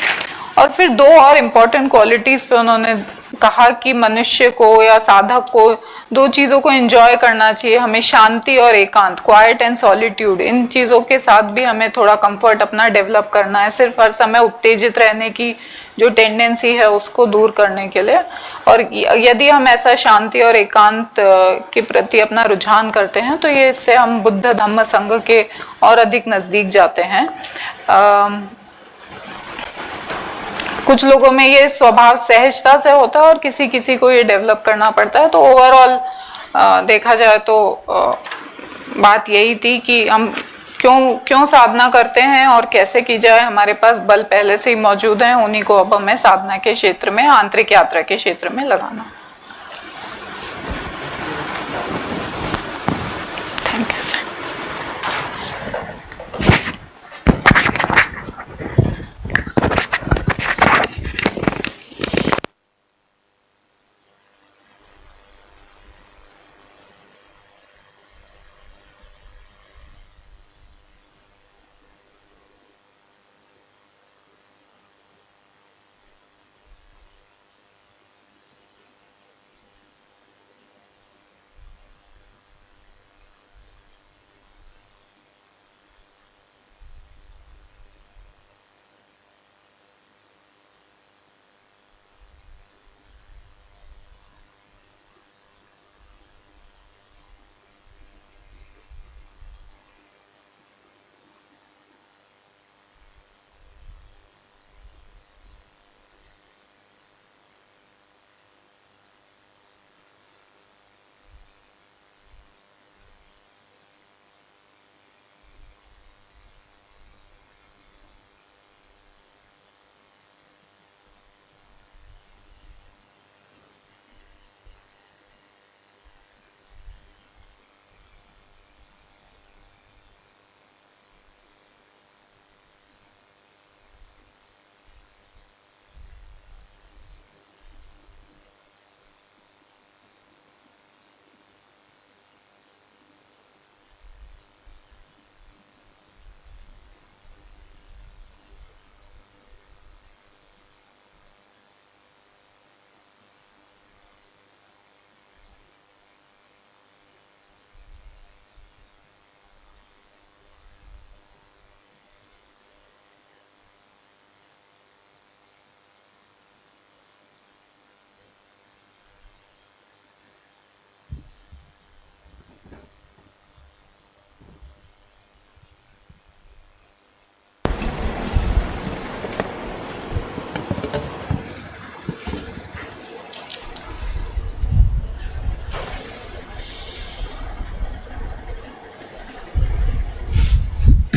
और फिर दो और इम्पोर्टेंट क्वालिटीज पे उन्होंने कहा कि मनुष्य को या साधक को दो चीजों को एंजॉय करना चाहिए, हमें शांति और एकांत, क्वाइट एंड सॉलिट्यूड, इन चीजों के साथ भी हमें थोड़ा कंफर्ट अपना डेवलप करना है, सिर्फ हर समय उत्तेजित रहने की जो टेंडेंसी है उसको दूर करने के लिए। और यदि हम ऐसा शांति और एकांत के प्रति अपना रुझान करते हैं तो ये इससे हम बुद्ध धम्म संघ के और अधिक नजदीक जाते हैं। कुछ लोगों में ये स्वभाव सहजता से होता है और किसी किसी को ये डेवलप करना पड़ता है। तो ओवरऑल देखा जाए तो बात यही थी कि हम क्यों साधना करते हैं और कैसे की जाए। हमारे पास बल पहले से ही मौजूद हैं, उन्हीं को अब हमें साधना के क्षेत्र में, आंतरिक यात्रा के क्षेत्र में लगाना। Thank you sir.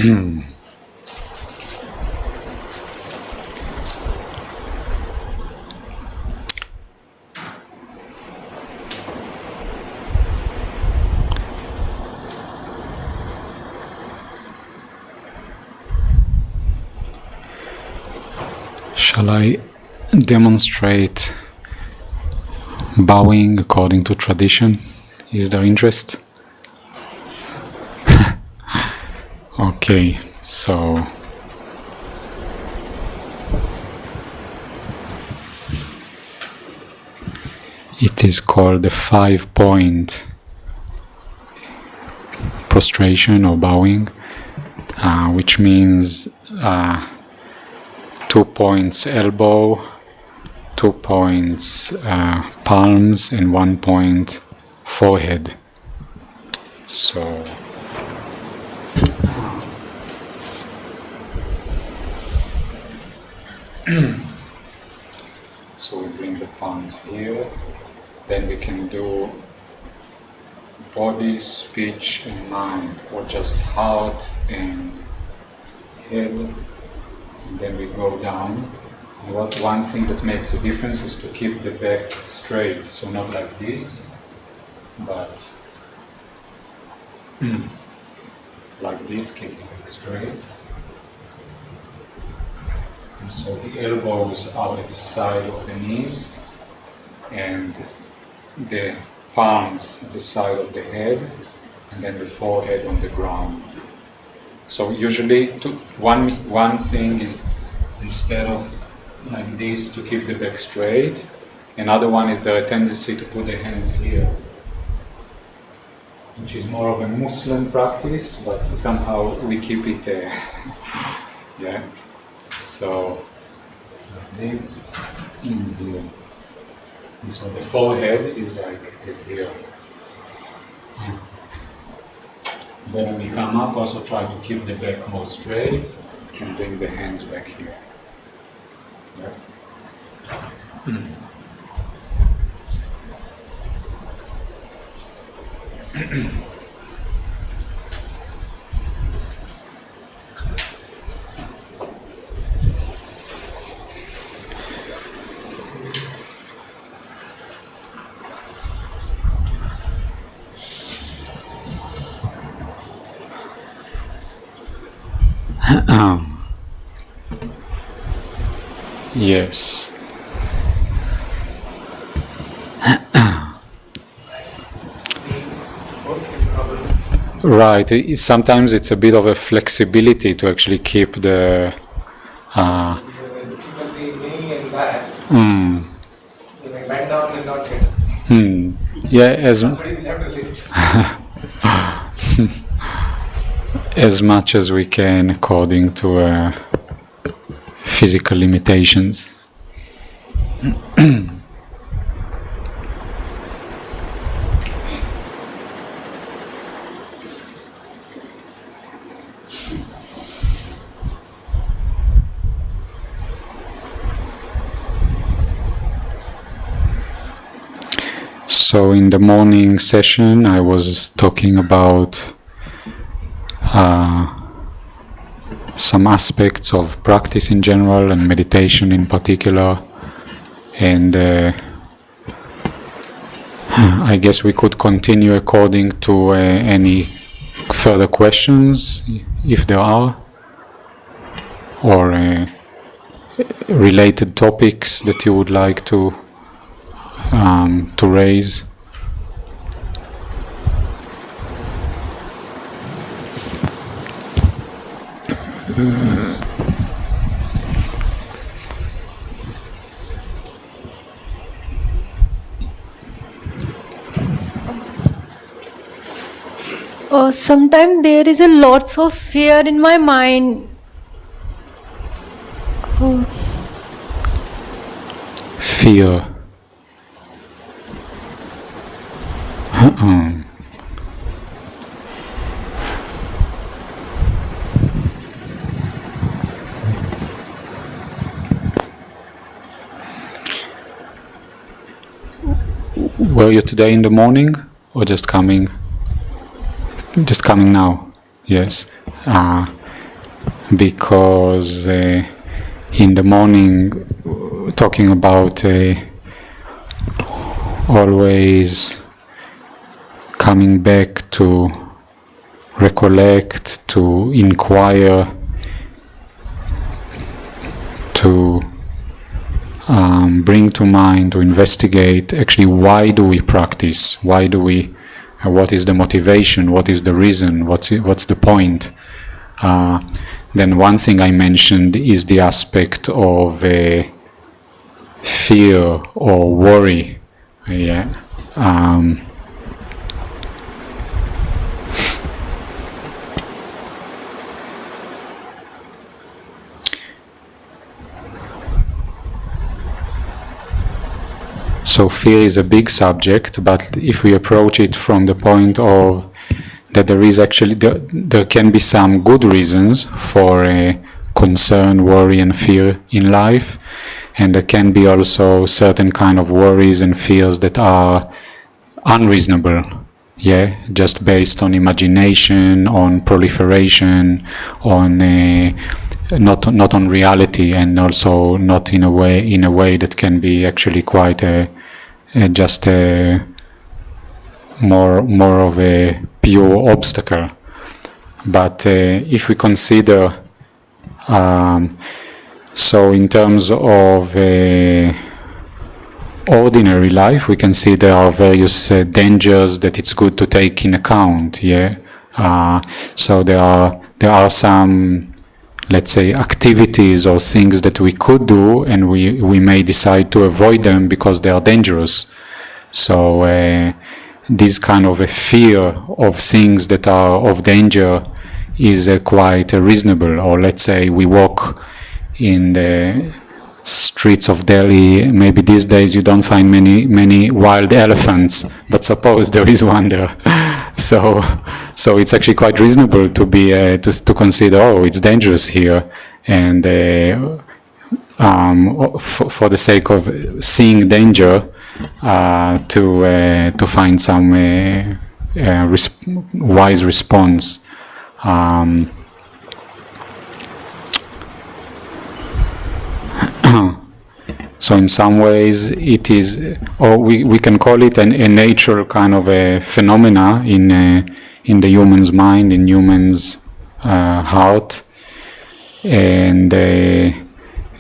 Shall I demonstrate bowing according to tradition? Is there interest? Okay, so it is called the 5-point prostration or bowing, which means 2 points elbow, 2 points palms, and 1 point forehead. So we bring the palms here, then we can do body, speech and mind, or just heart and head, and then we go down. And one thing that makes a difference is to keep the back straight, so not like this, but like this, keep the back straight. And so the elbows are at the side of the knees, and the palms at the side of the head, and then the forehead on the ground. So usually one thing is, instead of like this, to keep the back straight. Another one is the tendency to put the hands here, which is more of a Muslim practice, but somehow we keep it there. Yeah. So this in here. So the forehead is here. Then when we come up, also try to keep the back more straight and bring the hands back here. Yeah. Yes. Right. Sometimes it's a bit of a flexibility to actually keep the. Difficulty being in that. You may bend down and not get. Yeah. Somebody will have to lift. As much as we can, according to physical limitations. So in the morning session, I was talking about some aspects of practice in general and meditation in particular, and I guess we could continue according to any further questions, if there are, or related topics that you would like to raise. Sometimes there is a lots of fear in my mind. Fear. Were you today in the morning or just coming? Just coming now. Yes. because in the morning, talking about always coming back to recollect, to inquire, to bring to mind, to investigate, actually, why do we practice? Why do we? What is the motivation? What is the reason? What's the point? Then one thing I mentioned is the aspect of fear or worry. Yeah. So fear is a big subject, but if we approach it from the point of that there is actually, there can be some good reasons for concern, worry and fear in life, and there can be also certain kind of worries and fears that are unreasonable, yeah, just based on imagination, on proliferation, on not on reality, and also not in a way that can be actually quite just more of a pure obstacle. But if we consider, so in terms of ordinary life, we can see there are various dangers that it's good to take in account. Yeah, so there are some, let's say, activities or things that we could do, and we may decide to avoid them because they are dangerous. So this kind of a fear of things that are of danger is quite reasonable. Or let's say we walk in the streets of Delhi. Maybe these days you don't find many wild elephants, but suppose there is one there. So it's actually quite reasonable to be to consider, oh, it's dangerous here, and for the sake of seeing danger, to find some wise response. So in some ways it is, or we can call it a natural kind of a phenomena in the human's mind, in human's heart, and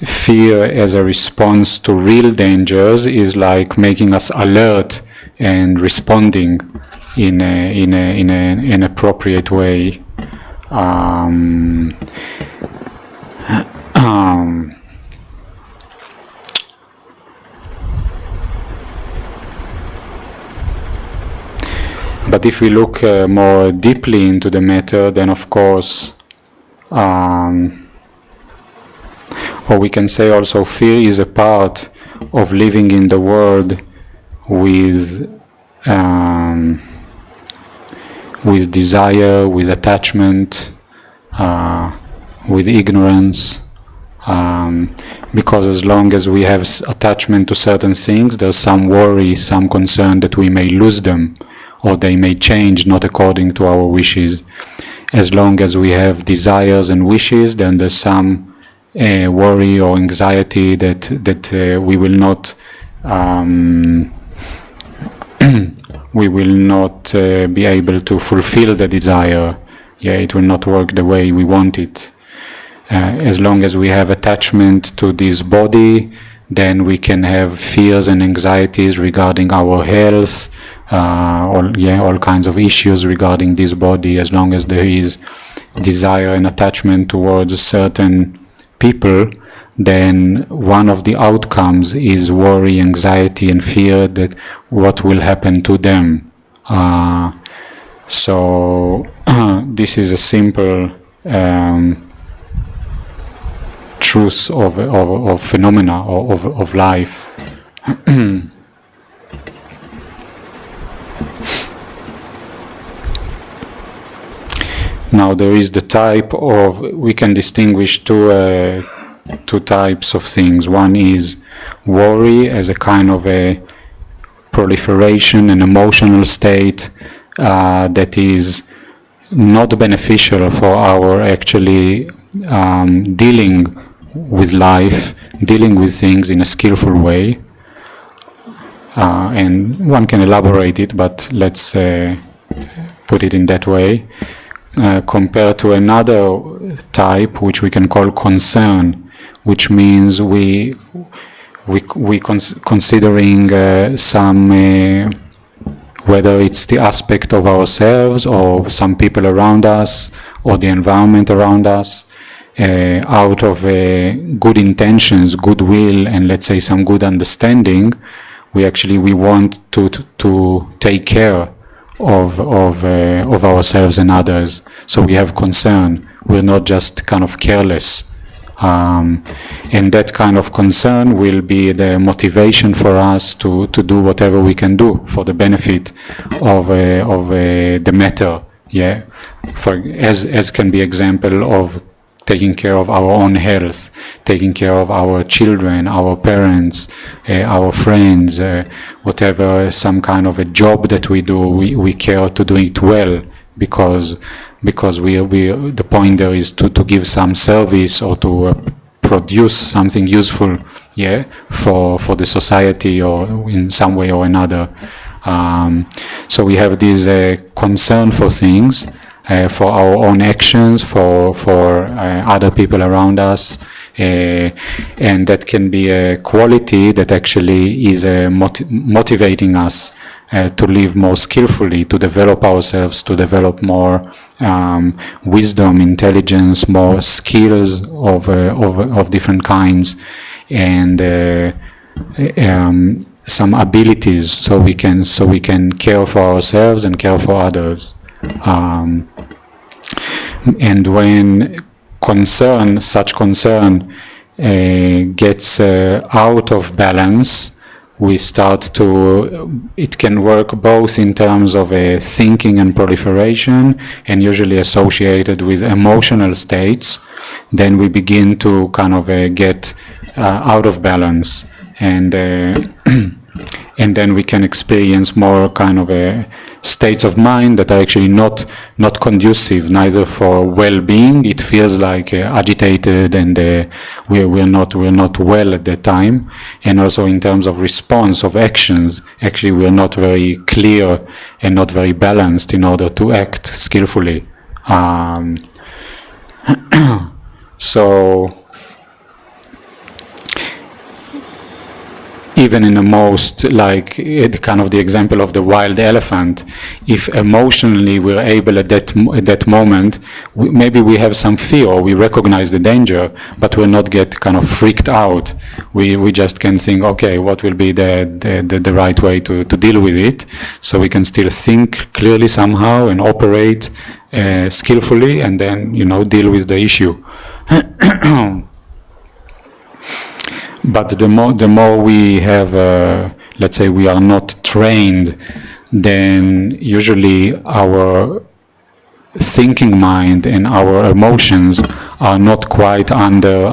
fear as a response to real dangers is like making us alert and responding in an appropriate way. But if we look more deeply into the matter, then of course, or we can say also, fear is a part of living in the world with desire, with attachment, with ignorance. Because as long as we have attachment to certain things, there's some worry, some concern that we may lose them, or they may change not according to our wishes. As long as we have desires and wishes, then there's some worry or anxiety that we will not be able to fulfill the desire. Yeah, it will not work the way we want it. As long as we have attachment to this body, then we can have fears and anxieties regarding our health, all kinds of issues regarding this body. As long as there is desire and attachment towards certain people, then one of the outcomes is worry, anxiety, and fear that what will happen to them. So this is a simple truth of phenomena of life. Now there is the type of, we can distinguish two types of things. One is worry as a kind of a proliferation, an emotional state that is not beneficial for our actually dealing with life, dealing with things in a skillful way. And one can elaborate it, but let's put it in that way, compared to another type, which we can call concern, which means considering some, whether it's the aspect of ourselves or some people around us or the environment around us, out of good intentions, goodwill, and let's say some good understanding, we want to take care of ourselves and others. So we have concern. We're not just kind of careless. And that kind of concern will be the motivation for us to do whatever we can do for the benefit of the matter. Yeah, as can be example of taking care of our own health, taking care of our children, our parents, our friends, whatever, some kind of a job that we do, we care to do it well, because we the point there is to give some service or to produce something useful, yeah, for the society or in some way or another. So we have this concern for things, for our own actions, for other people around us, and that can be a quality that actually is motivating us to live more skillfully, to develop ourselves, to develop more wisdom, intelligence, more skills of different kinds, and some abilities, so we can care for ourselves and care for others. And when such concern gets out of balance, it can work both in terms of thinking and proliferation, and usually associated with emotional states. Then we begin to kind of get out of balance, and then we can experience more kind of states of mind that are actually not conducive, neither for well-being. It feels like agitated, and we're not well at that time. And also in terms of response of actions, actually we're not very clear and not very balanced in order to act skillfully. So even in the most, like kind of the example of the wild elephant, if emotionally we're able at that moment, maybe we have some fear, or we recognize the danger, but we'll not get kind of freaked out. We just can think, okay, what will be the right way to deal with it, so we can still think clearly somehow and operate skillfully, and then deal with the issue. But the more we have, let's say, we are not trained, then usually our thinking mind and our emotions are not quite under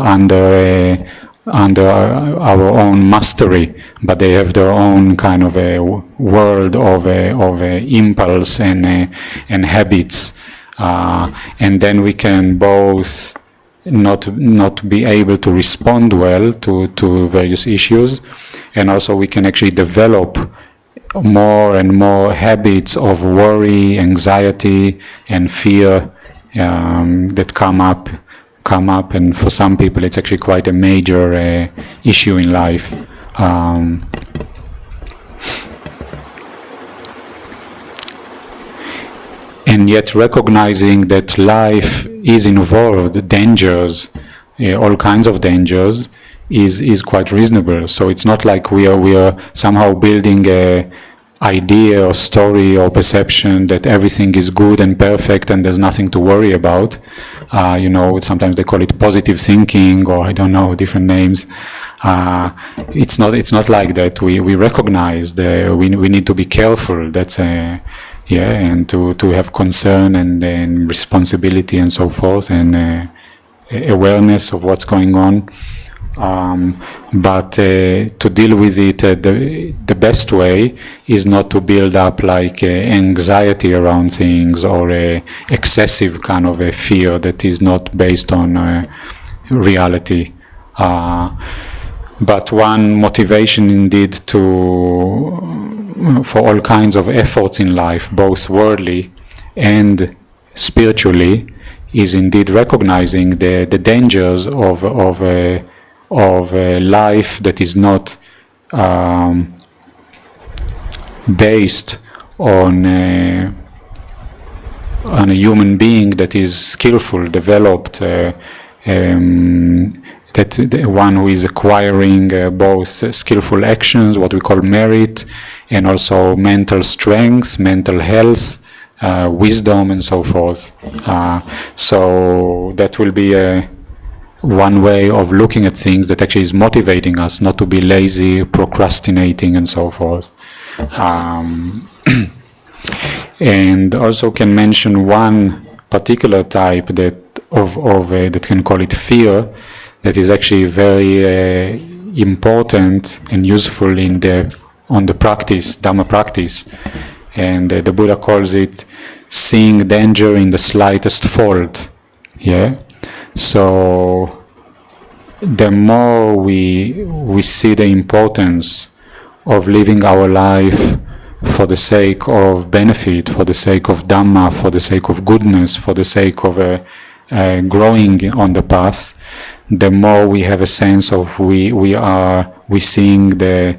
our own mastery, but they have their own kind of a world of impulse and habits, and then we can both not be able to respond well to various issues, and also we can actually develop more and more habits of worry, anxiety, and fear that come up, and for some people it's actually quite a major issue in life. And yet recognizing that life is involved, dangers, all kinds of dangers, is quite reasonable. So it's not like we are somehow building a idea or story or perception that everything is good and perfect and there's nothing to worry about. Sometimes they call it positive thinking, or I don't know, different names. It's not like that. We recognize we need to be careful. That's and to have concern and responsibility and so forth, and awareness of what's going on. But to deal with it, the best way is not to build up like anxiety around things or excessive kind of a fear that is not based on reality. But one motivation indeed for all kinds of efforts in life, both worldly and spiritually, is indeed recognizing the dangers of a life that is not based on a human being that is skillful, developed, that the one who is acquiring both skillful actions, what we call merit, and also mental strength, mental health, wisdom, and so forth. So that will be one way of looking at things that actually is motivating us not to be lazy, procrastinating, and so forth. And also can mention one particular type that that can call it fear, that is actually very important and useful on the practice, Dhamma practice. And the Buddha calls it seeing danger in the slightest fault. Yeah. So the more we see the importance of living our life for the sake of benefit, for the sake of Dhamma, for the sake of goodness, for the sake of growing on the path, the more we have a sense of we seeing the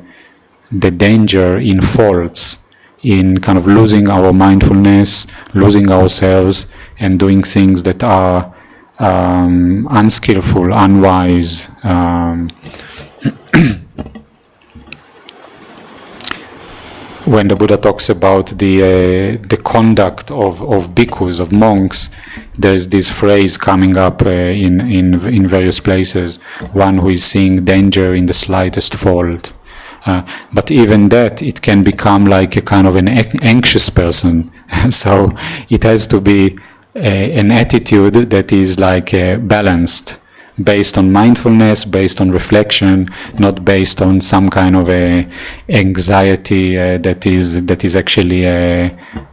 danger in faults, in kind of losing our mindfulness, losing ourselves, and doing things that are unskillful, unwise. When the Buddha talks about the conduct of bhikkhus, of monks, there's this phrase coming up in various places, one who is seeing danger in the slightest fault. But even that, it can become like a kind of an anxious person. So it has to be an attitude that is like balanced, based on mindfulness, based on reflection, not based on some kind of a anxiety that is actually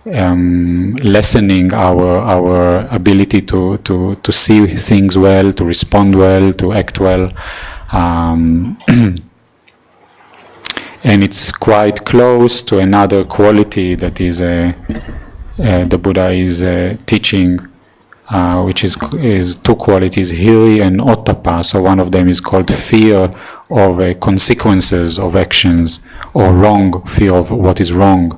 lessening our ability to see things well, to respond well, to act well. And it's quite close to another quality that is the Buddha is teaching, which is two qualities, hiri and ottappa. So one of them is called fear of consequences of actions, or fear of what is wrong.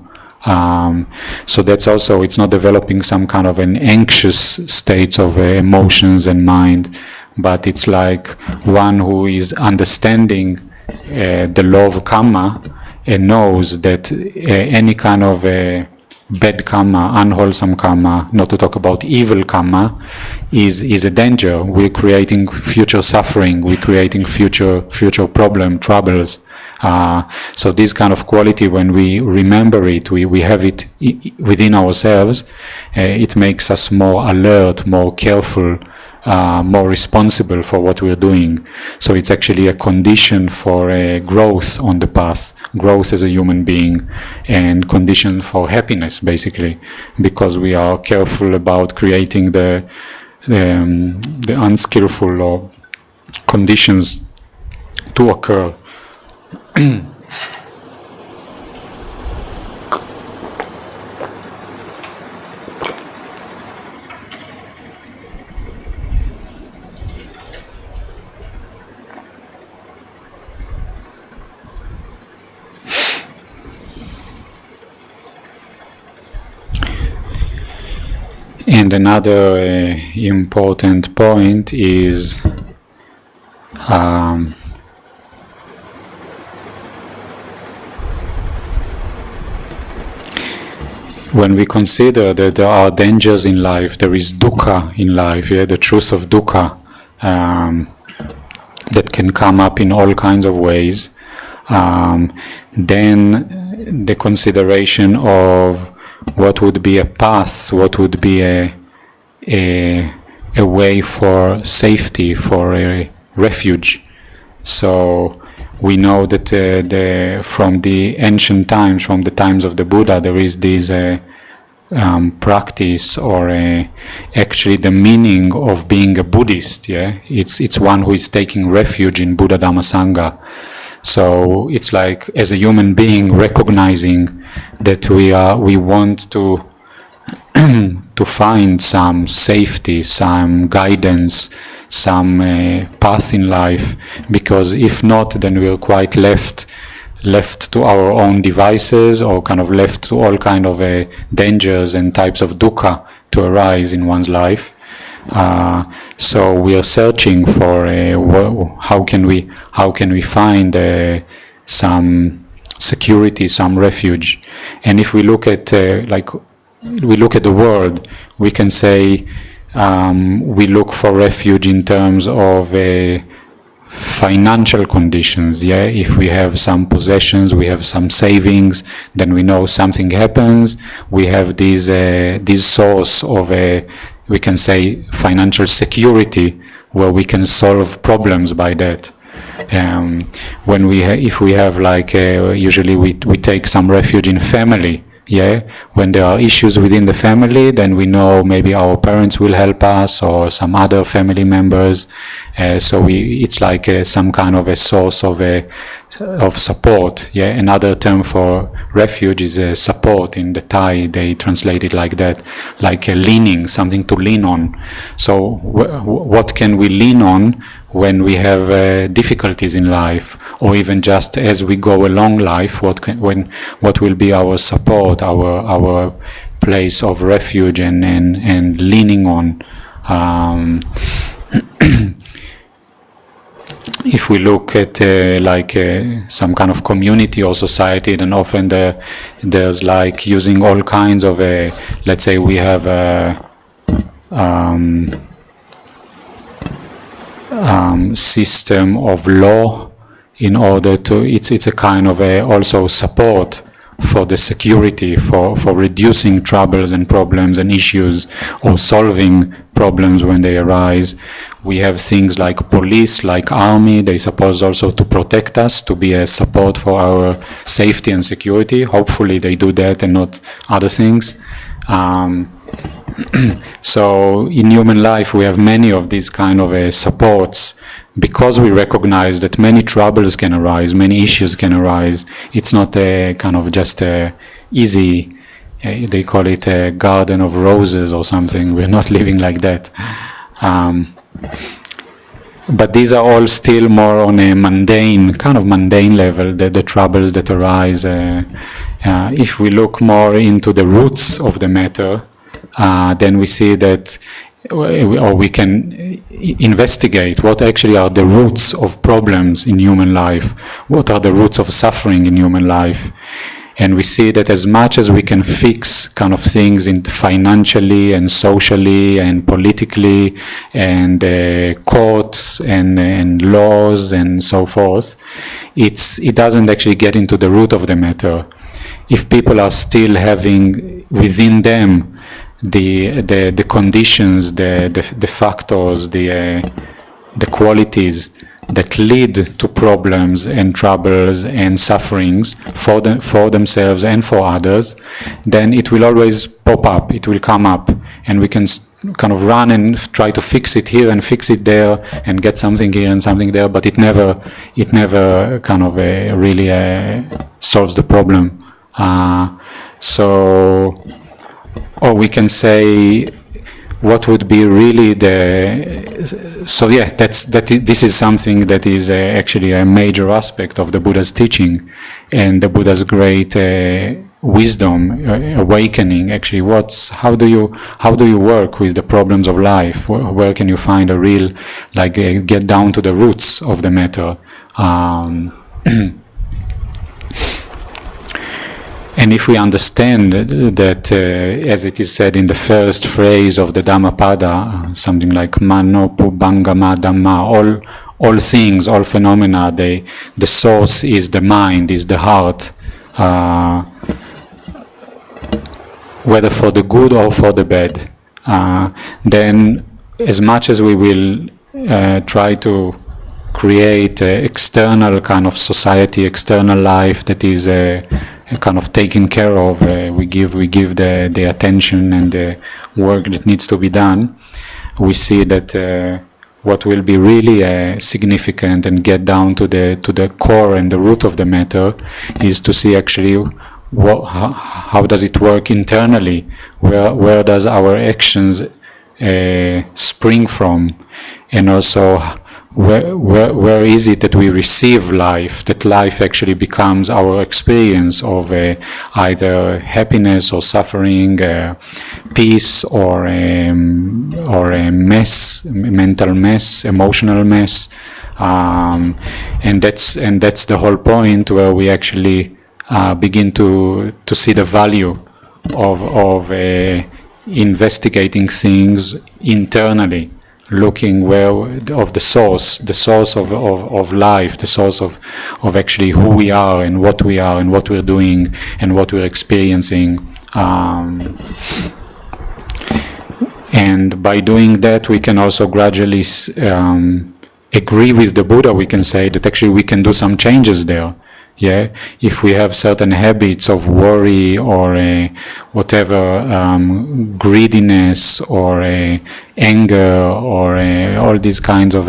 So that's also, it's not developing some kind of an anxious states of emotions and mind, but it's like one who is understanding the law of karma and knows that any kind of bad karma, unwholesome karma, not to talk about evil karma, is a danger. We're creating future suffering, we're creating future troubles. So this kind of quality, when we remember it, we have it within ourselves, it makes us more alert, more careful, more responsible for what we're doing. So it's actually a condition for growth on the path, growth as a human being, and condition for happiness, basically, because we are careful about creating the unskillful conditions to occur. And another important point is when we consider that there are dangers in life, there is dukkha in life, the truth of dukkha that can come up in all kinds of ways, then the consideration of what would be a path, what would be a way for safety, for a refuge, So we know that from the ancient times, from the times of the Buddha, there is this practice, or actually the meaning of being a Buddhist. Yeah, it's one who is taking refuge in Buddha Dhamma Sangha. So it's like, as a human being, recognizing that we want to to find some safety, some guidance, some path in life, because if not, then we're quite left to our own devices, or kind of left to all kind of dangers and types of dukkha to arise in one's life. So we are searching for how can we find some security, some refuge. And if we look at the world, we can say we look for refuge in terms of financial conditions. Yeah, if we have some possessions, we have some savings, then we know something happens. We have this source of we can say financial security, where we can solve problems by that. When if we have usually we take some refuge in family. Yeah, when there are issues within the family, then we know maybe our parents will help us, or some other family members. So it's like some kind of a source of support. Yeah, another term for refuge is support. In the Thai, they translate it like that, like leaning, something to lean on. So what can we lean on when we have difficulties in life, or even just as we go along life? What will be our support, our place of refuge and leaning on? If we look at some kind of community or society, then often there's like using all kinds of let's say we have system of law in order to, it's a kind of also support for the security, for reducing troubles and problems and issues, or solving problems when they arise. We have things like police, like army. They supposed also to protect us, to be a support for our safety and security. Hopefully they do that and not other things. So in human life we have many of these kind of supports, because we recognize that many troubles can arise, many issues can arise. It's not a kind of just easy, they call it a garden of roses or something. We're not living like that. But these are all still more on a mundane level, the troubles that arise. If we look more into the roots of the matter, then we see that, or we can investigate what actually are the roots of problems in human life, what are the roots of suffering in human life. And we see that as much as we can fix kind of things in financially and socially and politically and courts and laws and so forth, it doesn't actually get into the root of the matter. If people are still having within them the conditions, the factors, the qualities that lead to problems and troubles and sufferings for themselves and for others, then it will always pop up, it will come up, and we can kind of run and try to fix it here and fix it there and get something here and something there, but it never kind of really solves the problem. Or we can say, what would be really this is something that is actually a major aspect of the Buddha's teaching and the Buddha's great wisdom, awakening. Actually, how do you work with the problems of life? Where can you find a real, get down to the roots of the matter? And if we understand that, as it is said in the first phrase of the Dhammapada, something like Mano Pubangama Dhamma, all things, all phenomena, the source is the mind, is the heart, whether for the good or for the bad, then as much as we will try to create an external kind of society, external life that is kind of taken care of. We give the attention and the work that needs to be done. We see that what will be really significant and get down to the core and the root of the matter is to see actually how does it work internally, where does our actions spring from, and also where is it that we receive life, that life actually becomes our experience of either happiness or suffering, peace or a mess, mental mess, emotional mess, and that's the whole point where we actually begin to see the value of investigating things internally, looking of the source of life, the source of actually who we are and what we're doing and what we're experiencing. And by doing that, we can also gradually agree with the Buddha. We can say that actually we can do some changes there. Yeah, if we have certain habits of worry or whatever, greediness or anger or all these kinds of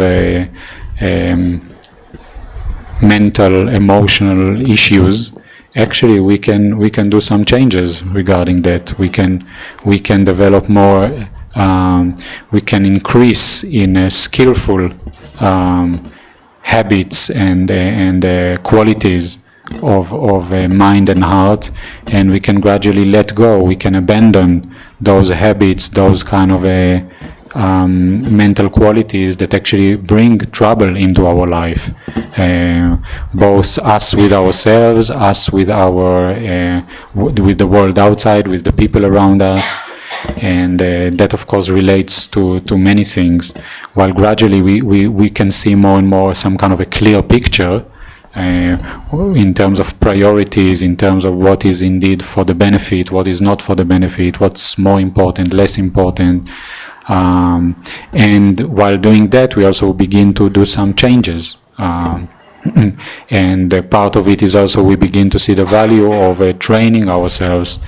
mental, emotional issues, actually we can do some changes regarding that. We can develop more. We can increase in skillful habits and qualities of mind and heart, and we can gradually let go. We can abandon those habits, those kind of mental qualities that actually bring trouble into our life, both us with ourselves, us with with the world outside, with the people around us. And that of course relates to many things, while gradually we can see more and more some kind of a clear picture in terms of priorities, in terms of what is indeed for the benefit, what is not for the benefit, what's more important, less important. And while doing that, we also begin to do some changes. And part of it is also we begin to see the value of training ourselves,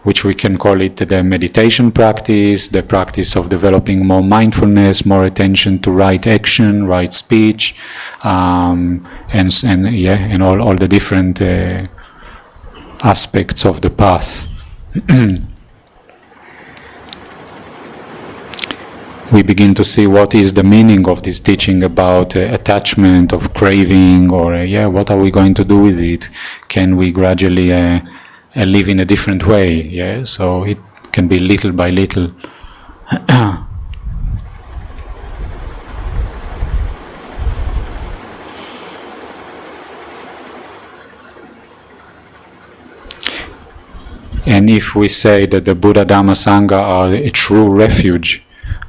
which we can call it the meditation practice, the practice of developing more mindfulness, more attention to right action, right speech, and all the different aspects of the path. We begin to see what is the meaning of this teaching about attachment, of craving, or what are we going to do with it? Can we gradually live in a different way? Yeah, so it can be little by little. And if we say that the Buddha, Dhamma, Sangha are a true refuge,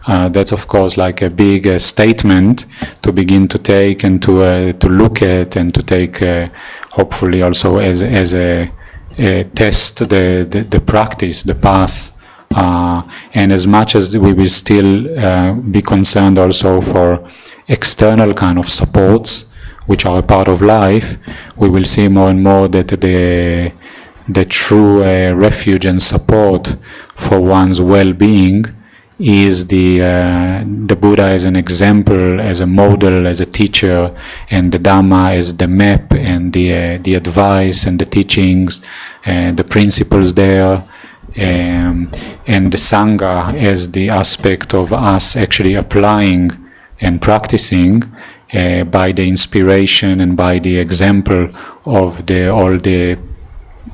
that's of course like a big statement to begin to take and to look at and to take, hopefully also as a test the practice, the path, and as much as we will still be concerned also for external kind of supports which are a part of life, we will see more and more that the true refuge and support for one's well-being is the Buddha as an example, as a model, as a teacher, and the Dhamma as the map and the advice and the teachings and the principles there, and the Sangha as the aspect of us actually applying and practicing by the inspiration and by the example of all the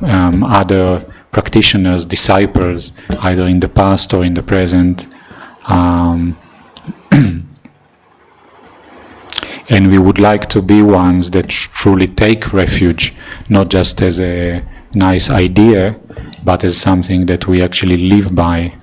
other practitioners, disciples, either in the past or in the present. And we would like to be ones that truly take refuge, not just as a nice idea, but as something that we actually live by.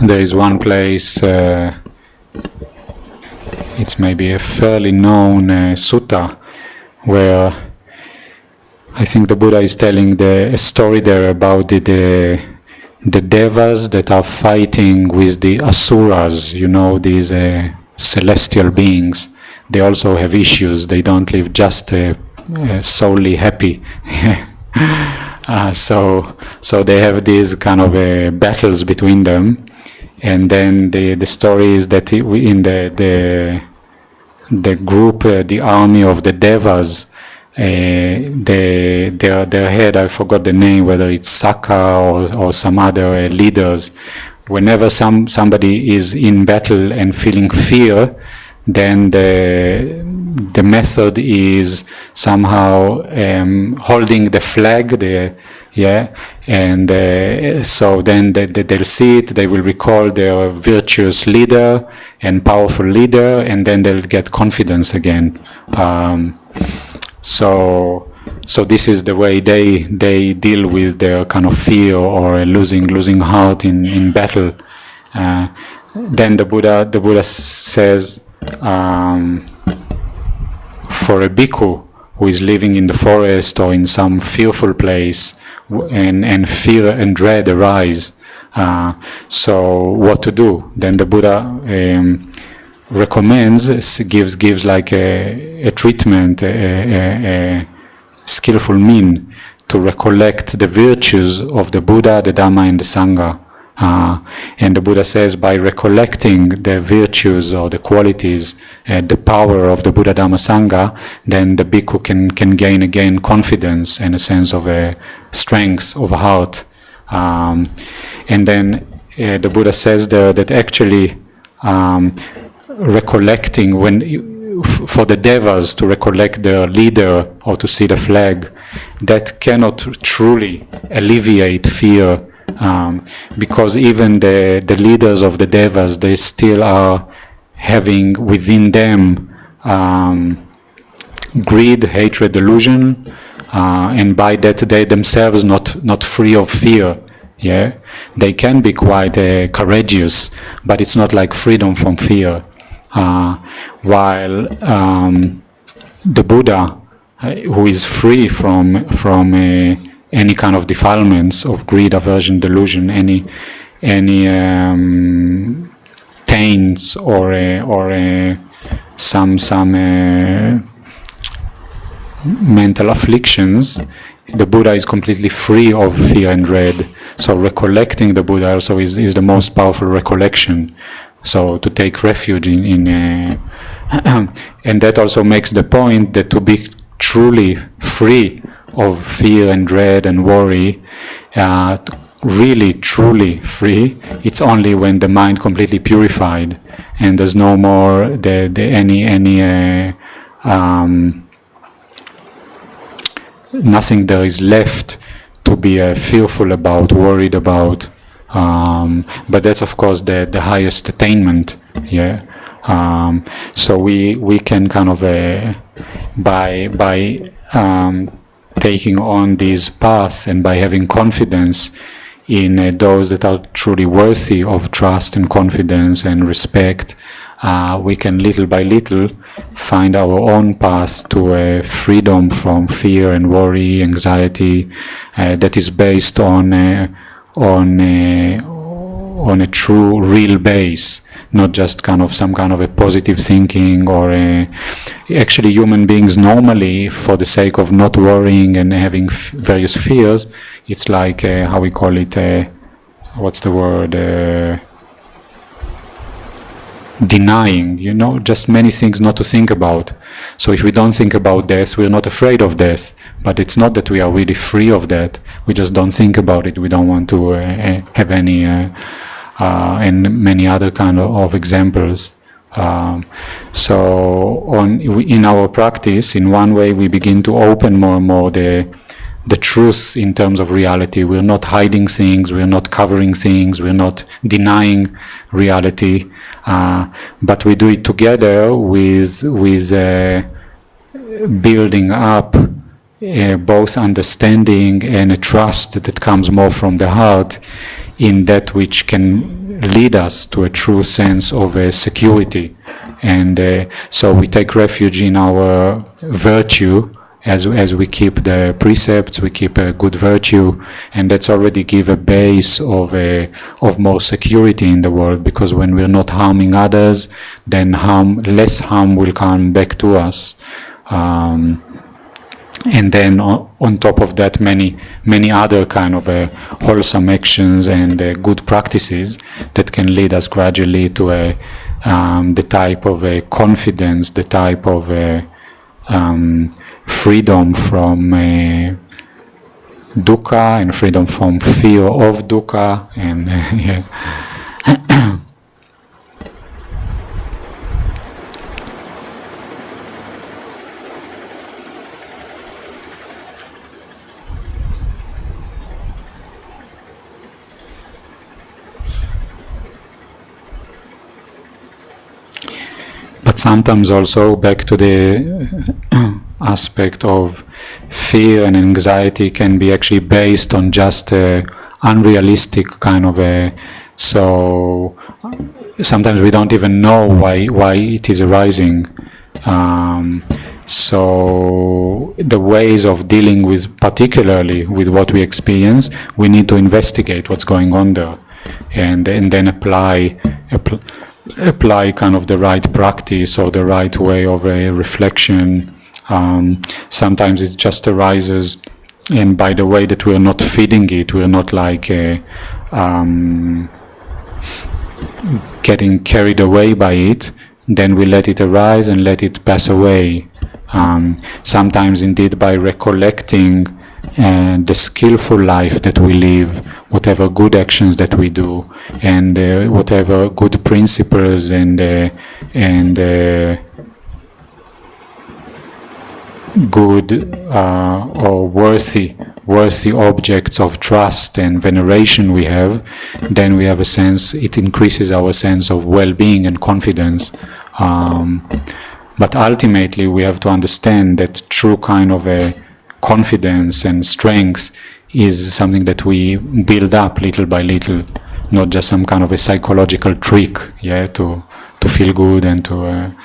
there is one place, it's maybe a fairly known sutta, where I think the Buddha is telling a story there about the devas that are fighting with the asuras, these celestial beings. They also have issues. They don't live just solely happy. So they have these kind of battles between them, and then the story is that in the group, the army of the devas, their head, I forgot the name, whether it's Saka or some other leaders. Whenever somebody is in battle and feeling fear, then the method is somehow holding the flag, and so then they'll see it, they will recall their virtuous leader and powerful leader, and then they'll get confidence again. So this is the way they deal with their kind of fear or losing heart in battle. Then the Buddha says, for a bhikkhu who is living in the forest or in some fearful place, and fear and dread arise, so what to do? Then the Buddha recommends, gives like a treatment, a skillful mean to recollect the virtues of the Buddha, the Dhamma, and the Sangha. And the Buddha says, by recollecting the virtues or the qualities, the power of the Buddha, Dhamma, Sangha, then the bhikkhu can gain again confidence and a sense of strength of heart. And then the Buddha says there that actually recollecting, for the devas to recollect their leader or to see the flag, that cannot truly alleviate fear. Because even the leaders of the devas, they still are having within them greed, hatred, delusion, and by that they themselves not free of fear. Yeah, they can be quite courageous, but it's not like freedom from fear. While the Buddha, who is free from any kind of defilements of greed, aversion, delusion, any taints or some mental afflictions, the Buddha is completely free of fear and dread. So recollecting the Buddha also is the most powerful recollection. So to take refuge in and that also makes the point that to be truly free of fear and dread and worry, really truly free, it's only when the mind completely purified and there's no more nothing there is left to be fearful about, worried about. But that's of course the highest attainment. Yeah. So we can kind of by taking on these paths and by having confidence in those that are truly worthy of trust and confidence and respect, we can little by little find our own path to freedom from fear and worry, anxiety, that is based on a true, real base, not just kind of some kind of a positive thinking or actually human beings normally, for the sake of not worrying and having various fears, it's like how we call it, what's the word, denying, just many things not to think about. So if we don't think about death, we're not afraid of death, but it's not that we are really free of that, we just don't think about it, we don't want to have any and many other kind of examples. So in our practice, in one way we begin to open more and more the truth in terms of reality. We're not hiding things, we're not covering things, we're not denying reality, but we do it together with building up both understanding and a trust that comes more from the heart in that which can lead us to a true sense of security. And so we take refuge in our virtue. As we keep the precepts, we keep a good virtue, and that's already give a base of more security in the world. Because when we're not harming others, then less harm will come back to us. And then on top of that, many other kind of wholesome actions and good practices that can lead us gradually to the type of confidence, the type of freedom from dukkha and freedom from fear of dukkha, and yeah. But sometimes also back to the aspect of fear and anxiety can be actually based on just a unrealistic kind of so sometimes we don't even know why it is arising. So the ways of dealing with, particularly with what we experience, we need to investigate what's going on there, and then apply kind of the right practice or the right way of reflection. Sometimes it just arises, and by the way that we are not feeding it, we are not like getting carried away by it, then we let it arise and let it pass away. Sometimes indeed by recollecting the skillful life that we live, whatever good actions that we do, and whatever good principles and good or worthy objects of trust and veneration we have, then we have a sense, it increases our sense of well-being and confidence. But ultimately we have to understand that true kind of a confidence and strength is something that we build up little by little, not just some kind of a psychological trick, yeah, to feel good and to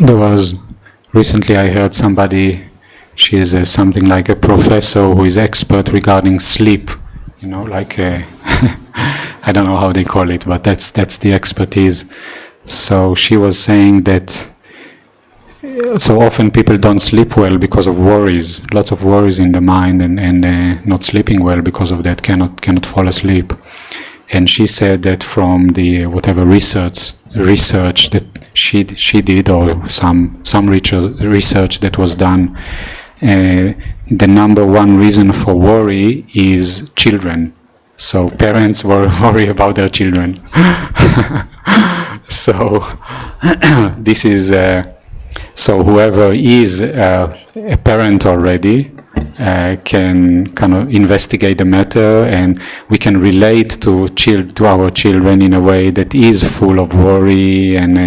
There was, recently I heard somebody, she is something like a professor who is expert regarding sleep, you know, like I don't know how they call it, but that's the expertise. So she was saying that so often people don't sleep well because of worries, lots of worries in the mind, and not sleeping well because of that, cannot fall asleep. And she said that from the whatever research that she did, or some research that was done, the number one reason for worry is children. So parents worry about their children. So this is so whoever is a parent already can kind of investigate the matter, and we can relate to our children in a way that is full of worry and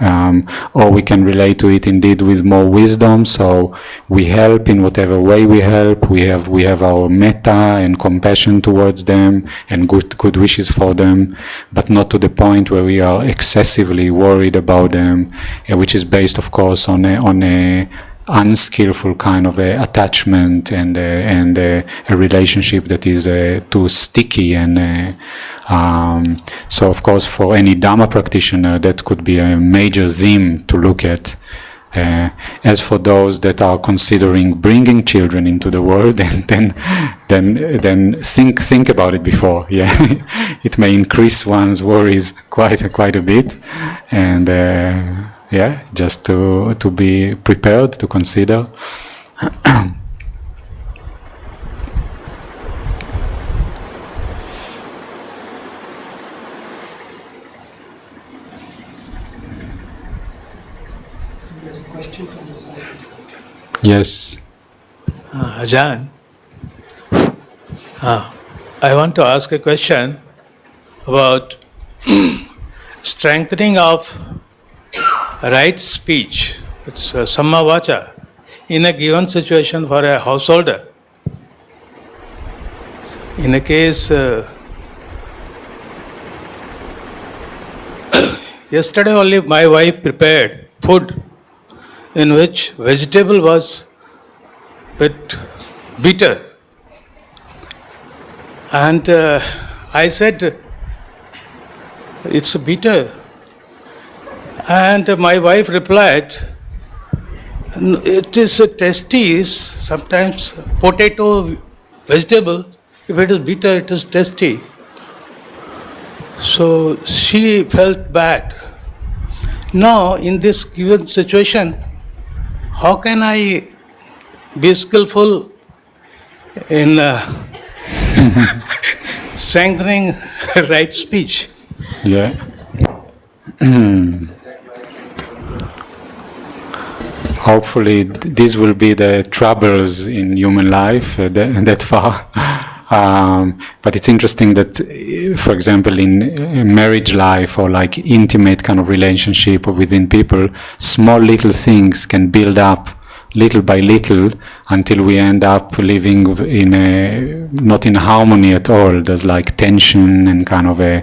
or we can relate to it indeed with more wisdom. So we help in whatever way we help. We have our metta and compassion towards them and good wishes for them, but not to the point where we are excessively worried about them, which is based, of course, on a unskillful kind of a attachment and a relationship that is too sticky, and so of course for any Dhamma practitioner that could be a major theme to look at. As for those that are considering bringing children into the world, then think about it before. Yeah, it may increase one's worries quite a bit, and yeah, just to be prepared to consider. There's a question from the side. Yes. Ajahn, I want to ask a question about strengthening of right speech. It's samma vacha in a given situation for a householder. In a case, yesterday only my wife prepared food in which vegetable was bit bitter, and I said, it's bitter. And my wife replied, it is tasty. Sometimes potato, vegetable, if it is bitter, it is tasty. So she felt bad. Now, in this given situation, how can I be skillful in strengthening right speech? Yeah. Hopefully these will be the troubles in human life that far. But it's interesting that, for example, in marriage life or like intimate kind of relationship or within people, small little things can build up little by little until we end up living not in harmony at all. There's like tension and kind of a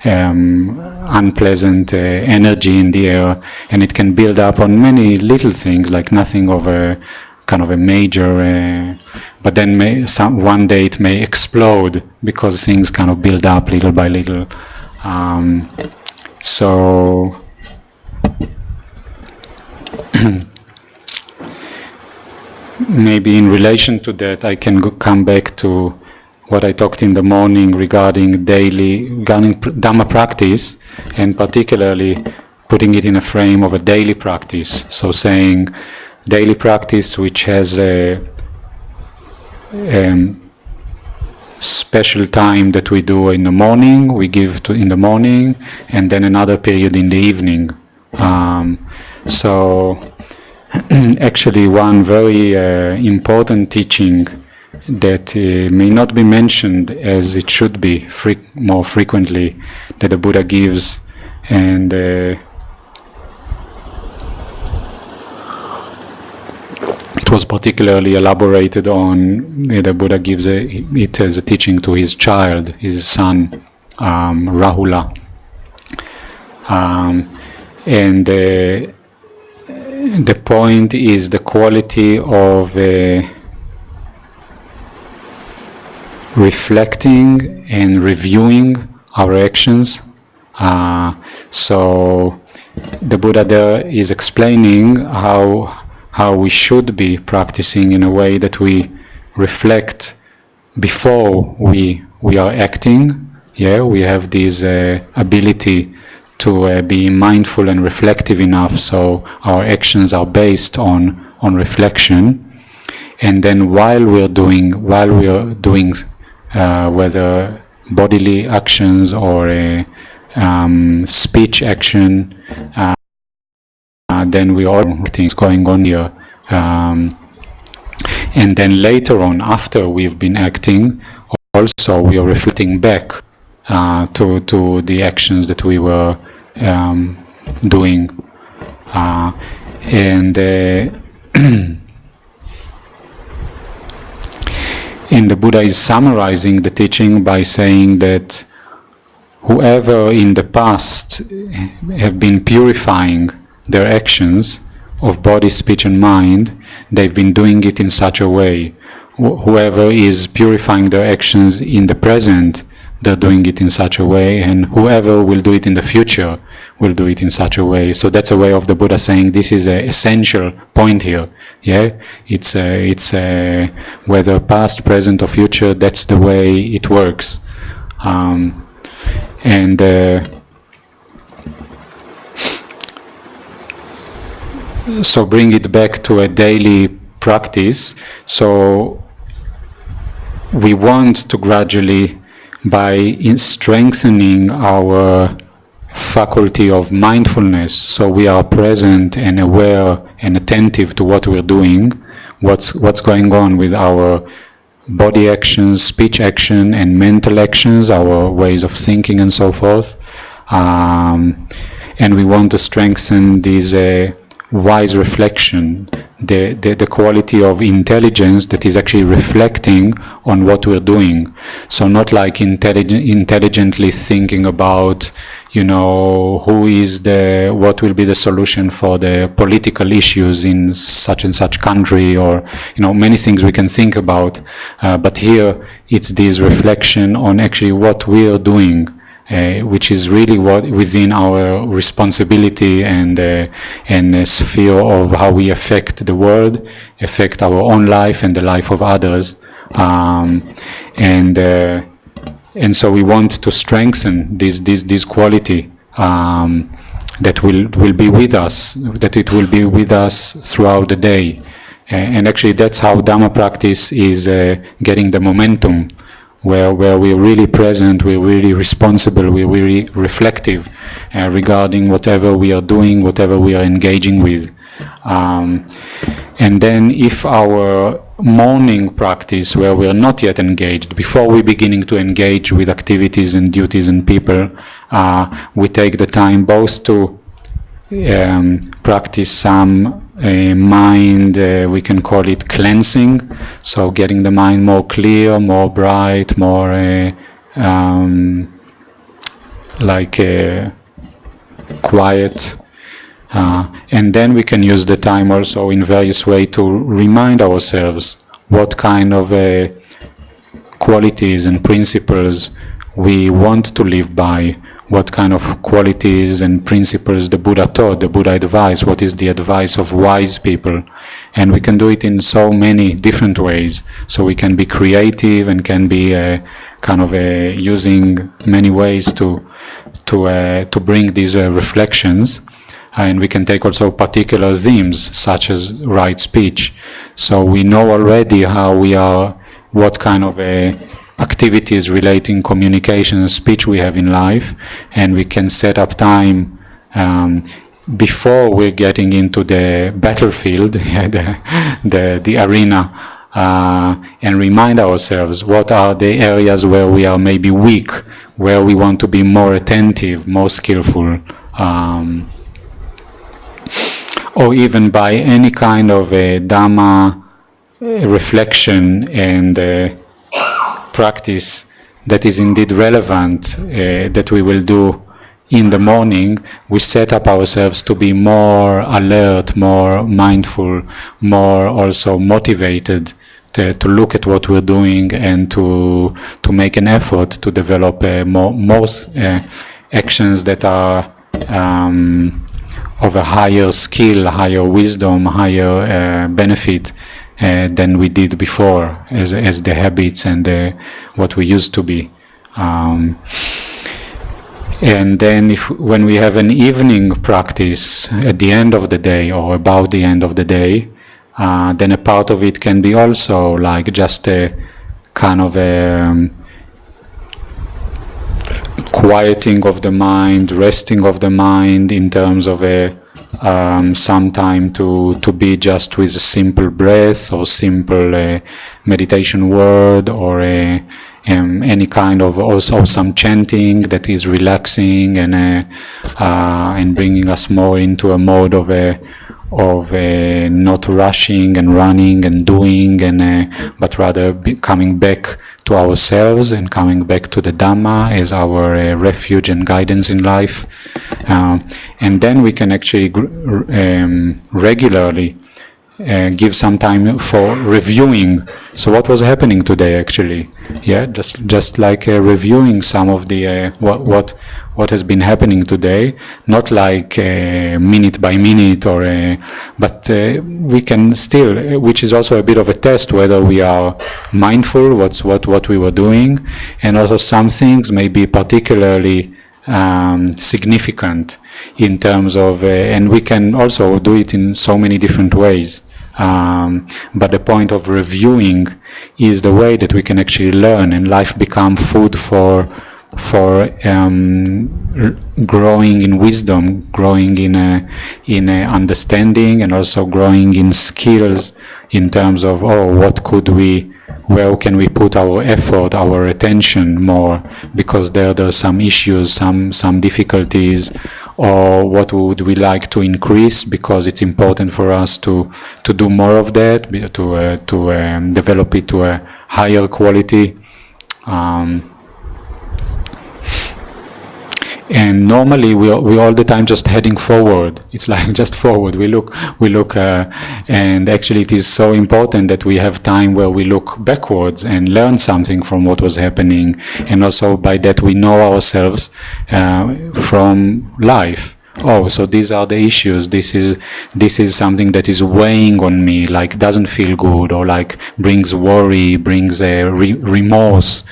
unpleasant energy in the air, and it can build up on many little things, like nothing of a kind of a major, but then one day it may explode because things kind of build up little by little. So maybe in relation to that, I can come back to what I talked in the morning regarding Dhamma practice, and particularly putting it in a frame of a daily practice. So saying daily practice which has a special time that we do in the morning, we give in the morning, and then another period in the evening. So actually one very important teaching that may not be mentioned as it should be more frequently, that the Buddha gives, and it was particularly elaborated on. The Buddha gives it as a teaching to his child, his son, Rahula, and the point is the quality of reflecting and reviewing our actions. So the Buddha there is explaining how we should be practicing in a way that we reflect before we are acting. Yeah, we have this ability to be mindful and reflective enough, so our actions are based on reflection. And then while we are doing whether bodily actions or speech action, then we all things going on here, and then later on, after we've been acting, also we are reflecting back to the actions that we were doing. And and the Buddha is summarizing the teaching by saying that whoever in the past have been purifying their actions of body, speech and mind, they've been doing it in such a way. Whoever is purifying their actions in the present, they're doing it in such a way, and whoever will do it in the future will do it in such a way. So that's a way of the Buddha saying this is an essential point here. Yeah, it's whether past, present or future, that's the way it works. So bring it back to a daily practice. So we want to gradually, by strengthening our faculty of mindfulness, so we are present and aware and attentive to what we're doing, what's going on with our body actions, speech action and mental actions, our ways of thinking and so forth. And we want to strengthen this wise reflection, the quality of intelligence that is actually reflecting on what we're doing. So not like intelligently thinking about, who is what will be the solution for the political issues in such and such country, or, many things we can think about. But here it's this reflection on actually what we are doing, which is really what within our responsibility and sphere of how we affect the world, affect our own life and the life of others, and so we want to strengthen this quality that will be with us, that it will be with us throughout the day, and actually that's how Dhamma practice is getting the momentum. Where we're really present, we're really responsible, we're really reflective regarding whatever we are doing, whatever we are engaging with. And then if our morning practice, where we're not yet engaged, before we're beginning to engage with activities and duties and people, we take the time both to practice some mind, we can call it cleansing, so getting the mind more clear, more bright, more quiet, and then we can use the time also in various ways to remind ourselves what kind of qualities and principles we want to live by, what kind of qualities and principles the Buddha taught, the Buddha advised, what is the advice of wise people. And we can do it in so many different ways. So we can be creative and can be using many ways to bring these reflections. And we can take also particular themes, such as right speech. So we know already how we are, what kind of activities relating communication and speech we have in life, and we can set up time before we're getting into the battlefield, the arena, and remind ourselves what are the areas where we are maybe weak, where we want to be more attentive, more skillful, or even by any kind of a Dhamma reflection and practice that is indeed relevant, that we will do in the morning, we set up ourselves to be more alert, more mindful, more also motivated to look at what we're doing and to make an effort to develop more actions that are of a higher skill, higher wisdom, higher benefit than we did before, as the habits and what we used to be. And then when we have an evening practice at the end of the day or about the end of the day, then a part of it can be also like just a kind of a quieting of the mind, resting of the mind in terms of some time to be just with a simple breath or simple meditation word, or any kind of also some chanting that is relaxing and bringing us more into a mode of not rushing and running and doing, but rather coming back to ourselves and coming back to the Dhamma as our refuge and guidance in life. And then we can actually regularly give some time for reviewing. So what was happening today, actually? Yeah, just like reviewing some of the what has been happening today. Not like minute by minute, but we can still, which is also a bit of a test whether we are mindful what we were doing, and also some things may be particularly significant in terms of, and we can also do it in so many different ways. But the point of reviewing is the way that we can actually learn, and life become food for growing in wisdom, growing in understanding, and also growing in skills in terms of where can we put our effort, our attention more, because there's some issues, some difficulties, or what would we like to increase because it's important for us to do more of that, to develop it to a higher quality. And normally we all the time just heading forward. It's like just forward. We look, and actually it is so important that we have time where we look backwards and learn something from what was happening, and also by that we know ourselves from life. Oh, so these are the issues. This is something that is weighing on me, like doesn't feel good, or like brings worry, brings remorse.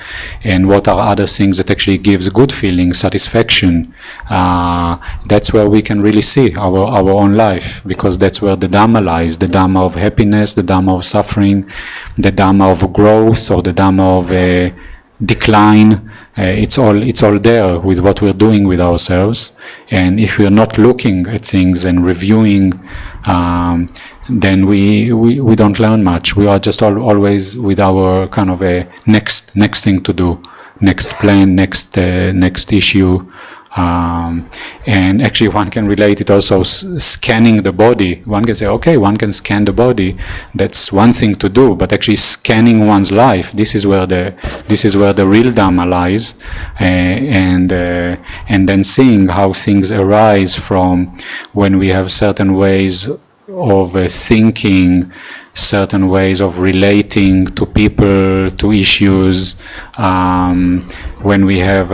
And what are other things that actually gives good feeling, satisfaction? That's where we can really see our own life, because that's where the Dhamma lies, the Dhamma of happiness, the Dhamma of suffering, the Dhamma of growth, or the Dhamma of decline. It's all there with what we're doing with ourselves. And if we're not looking at things and reviewing, then we don't learn much. We are just always with our kind of a next thing to do, next plan, next issue. And actually one can relate it also scanning the body. One can say, okay, one can scan the body. That's one thing to do, but actually scanning one's life, this is where the real Dhamma lies, and then seeing how things arise from when we have certain ways of thinking, certain ways of relating to people, to issues. When we have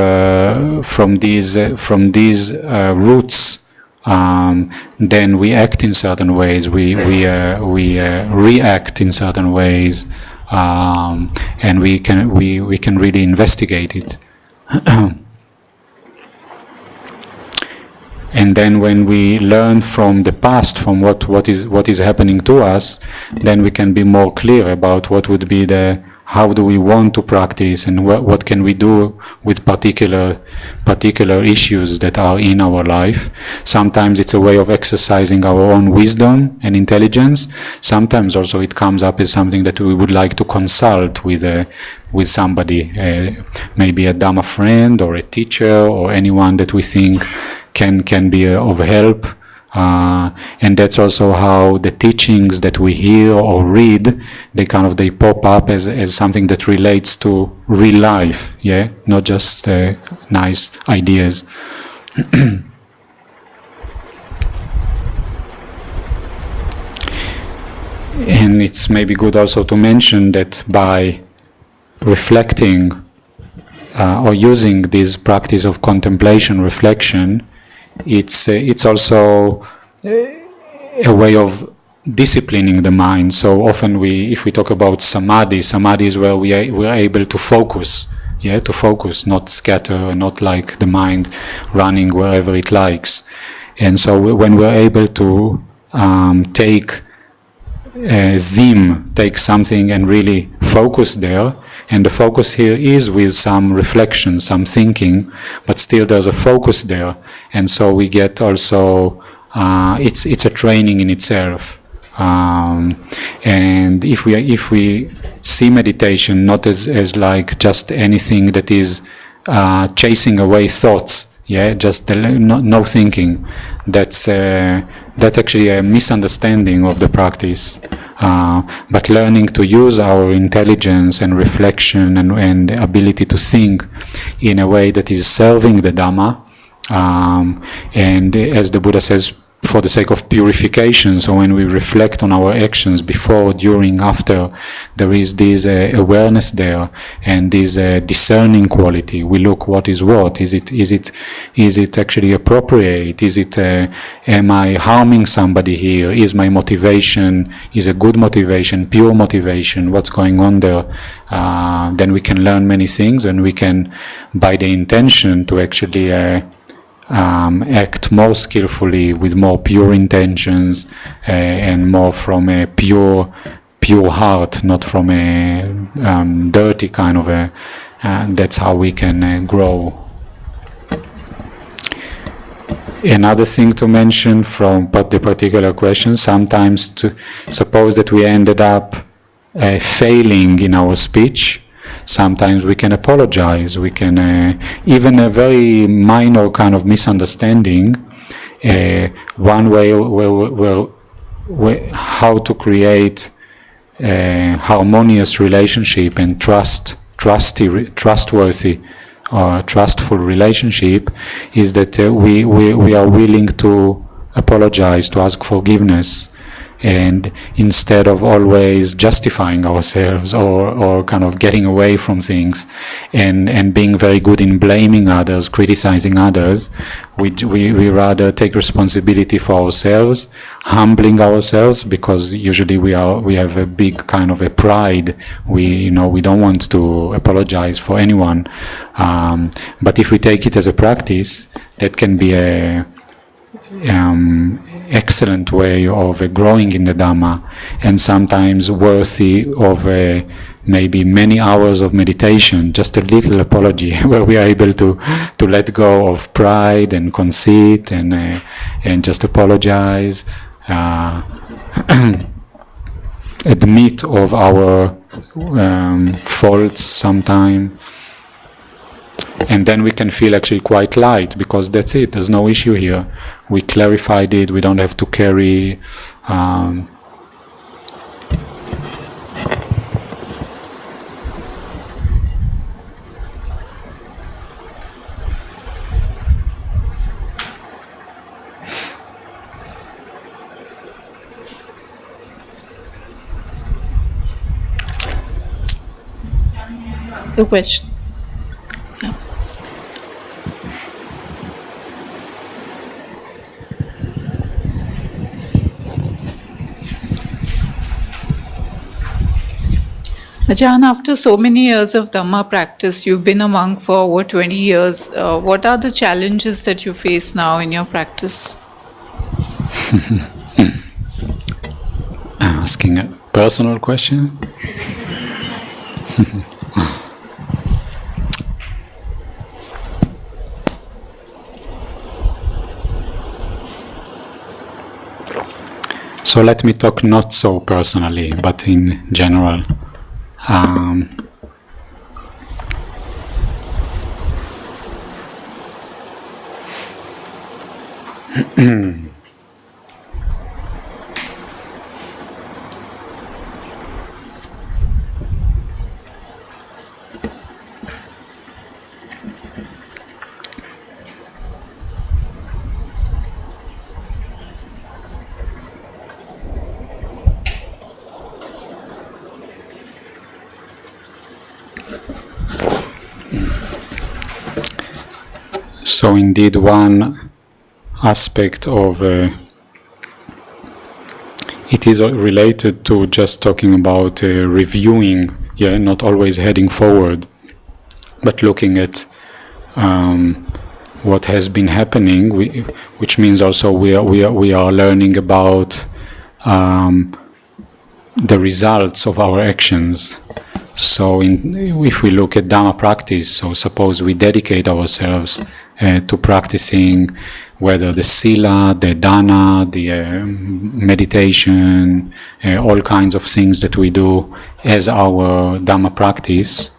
from these roots, then we act in certain ways. We react in certain ways, and we can really investigate it. And then when we learn from the past, from what is happening to us, then we can be more clear about what would be how do we want to practice, and what can we do with particular issues that are in our life. Sometimes it's a way of exercising our own wisdom and intelligence. Sometimes also it comes up as something that we would like to consult with somebody, maybe a Dhamma friend or a teacher or anyone that we think can be of help. And that's also how the teachings that we hear or read, they pop up as something that relates to real life, yeah, not just nice ideas. And it's maybe good also to mention that by reflecting or using this practice of contemplation, reflection, it's also a way of disciplining the mind. So often if we talk about samadhi is where we are able to focus, not scatter, not like the mind running wherever it likes. And so when we're able to take something and really focus there, and the focus here is with some reflection, some thinking, but still there's a focus there, and so we get also it's a training in itself. And if we see meditation not as like just anything that is chasing away thoughts, just no thinking, that's actually a misunderstanding of the practice. But learning to use our intelligence and reflection and ability to think in a way that is serving the Dhamma, and as the Buddha says, for the sake of purification. So when we reflect on our actions before, during, after, there is this awareness there and this discerning quality. We look what is what. Is it actually appropriate? Is it am I harming somebody here? Is my motivation is a good motivation, pure motivation? What's going on there? Then we can learn many things, and we can, by the intention to actually act more skillfully with more pure intentions and more from a pure heart, not from a dirty kind of a. That's how we can grow. Another thing to mention from the particular question: sometimes to suppose that we ended up failing in our speech. Sometimes we can apologize. We can even a very minor kind of misunderstanding. One way where how to create a harmonious relationship and trustworthy or trustful relationship is that we are willing to apologize, to ask forgiveness. And instead of always justifying ourselves or kind of getting away from things and being very good in blaming others, criticizing others, we rather take responsibility for ourselves, humbling ourselves, because usually we have a big kind of a pride. We don't want to apologize for anyone. But if we take it as a practice, that can be a excellent way of growing in the Dhamma, and sometimes worthy of maybe many hours of meditation, just a little apology where we are able to let go of pride and conceit and just apologize, admit of our faults sometime. And then we can feel actually quite light, because that's it, there's no issue here. We clarified it, we don't have to carry the question. Ajahn, after so many years of Dhamma practice, you've been a monk for over 20 years. What are the challenges that you face now in your practice? Asking a personal question? So let me talk not so personally, but in general. So indeed, one aspect of it is related to just talking about reviewing, not always heading forward, but looking at what has been happening, which means also we are learning about the results of our actions. So if we look at Dhamma practice, so suppose we dedicate ourselves to practicing whether the sila, the dana, the meditation, all kinds of things that we do as our Dhamma practice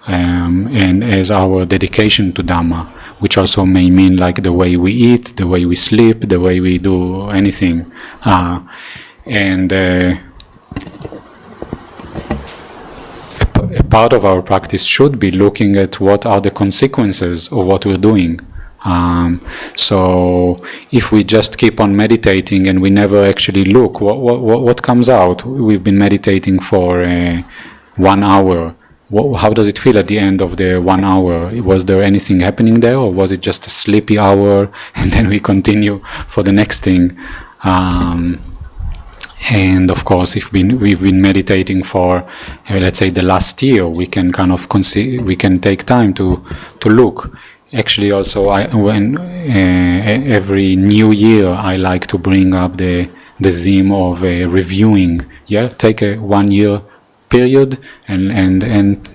and as our dedication to Dhamma, which also may mean like the way we eat, the way we sleep, the way we do anything. A part of our practice should be looking at what are the consequences of what we're doing. So if we just keep on meditating and we never actually look, what comes out? We've been meditating for 1 hour. How does it feel at the end of the 1 hour? Was there anything happening there, or was it just a sleepy hour and then we continue for the next thing? And of course, if we've been meditating for, let's say, the last year, we can kind of we can take time to look. Actually, also, when every new year, I like to bring up the theme of reviewing. Yeah, take a 1 year period and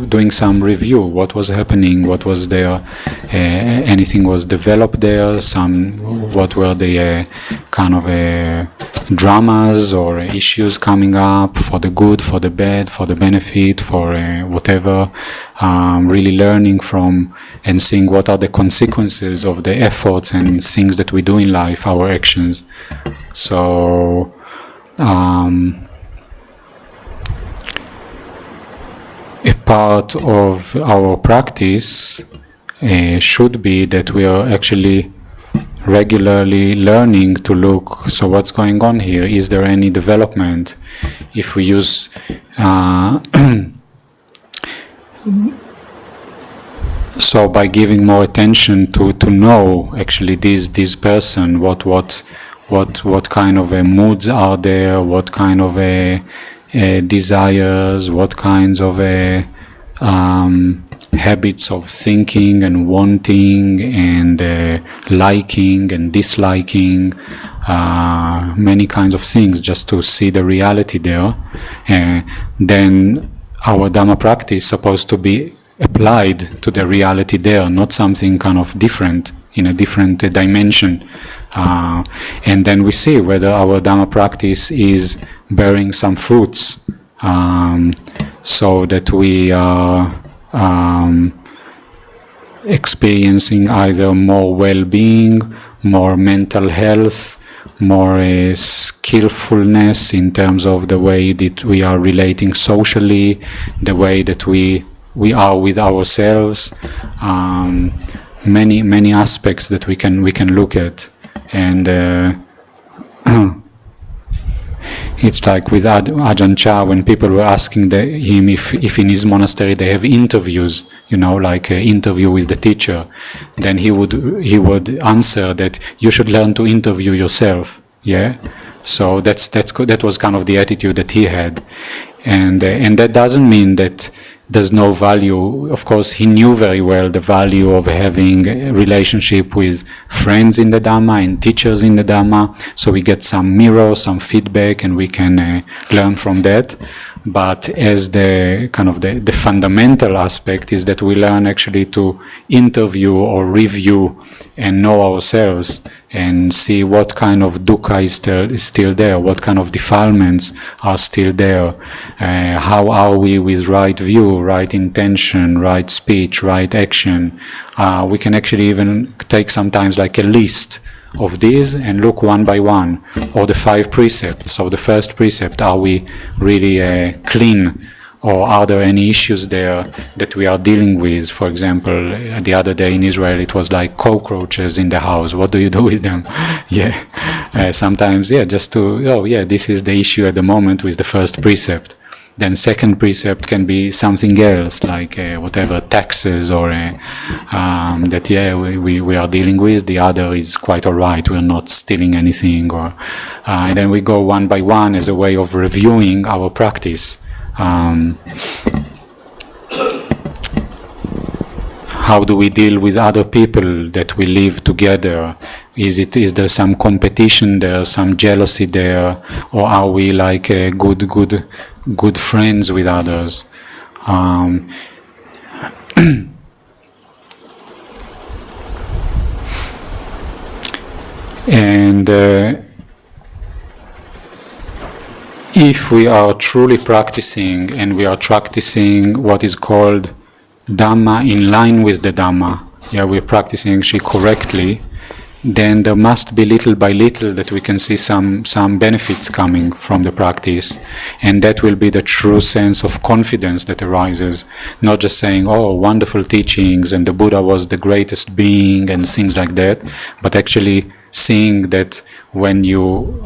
doing some review. What was happening? What was there? Anything was developed there? What were the kind of dramas or issues coming up for the good, for the bad, for the benefit, for whatever? Really learning from and seeing what are the consequences of the efforts and things that we do in life, our actions. So. A part of our practice should be that we are actually regularly learning to look, so what's going on here? Is there any development? If we use so by giving more attention to know actually this person, what kind of moods are there, what kind of desires, what kinds of habits of thinking and wanting and liking and disliking, many kinds of things, just to see the reality there. Then our Dhamma practice is supposed to be applied to the reality there, not something kind of different, in a different dimension. And then we see whether our Dhamma practice is bearing some fruits, so that we are experiencing either more well-being, more mental health, more skillfulness in terms of the way that we are relating socially, the way that we are with ourselves, many aspects that we can look at. And it's like with Ajahn Chah, when people were asking him if in his monastery they have interviews, like an interview with the teacher, then he would answer that you should learn to interview yourself. Yeah, so that was kind of the attitude that he had, and that doesn't mean that there's no value. Of course, he knew very well the value of having a relationship with friends in the Dhamma and teachers in the Dhamma, so we get some mirror, some feedback, and we can learn from that. But as the kind of the fundamental aspect is that we learn actually to interview or review and know ourselves and see what kind of dukkha is still there, what kind of defilements are still there, how are we with right view, right intention, right speech, right action. We can actually even take sometimes like a list of these and look one by one, or the 5 precepts. So the first precept, are we really clean, or are there any issues there that we are dealing with? For example, the other day in Israel it was like cockroaches in the house. What do you do with them? Sometimes just to this is the issue at the moment with the first precept. Then second precept can be something else, like whatever, taxes, or that we are dealing with. The other is quite all right, we're not stealing anything, or and then we go one by one as a way of reviewing our practice. How do we deal with other people that we live together? Is there some competition there, some jealousy there, or are we like good friends with others? And if we are truly practicing, and we are practicing what is called Dhamma in line with the Dhamma, we're practicing actually correctly, then there must be little by little that we can see some benefits coming from the practice, and that will be the true sense of confidence that arises, not just saying, oh, wonderful teachings and the Buddha was the greatest being and things like that, but actually seeing that when you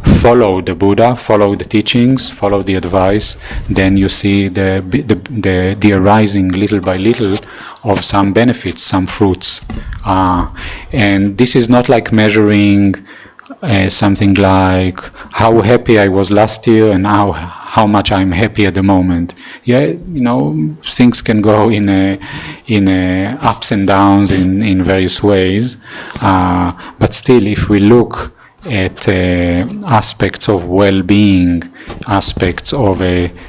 follow the Buddha, follow the teachings, follow the advice, then you see the arising little by little of some benefits, some fruits. And this is not like measuring something like how happy I was last year and how much I'm happy at the moment. Things can go in ups and downs in various ways. But still, if we look at aspects of well-being, aspects of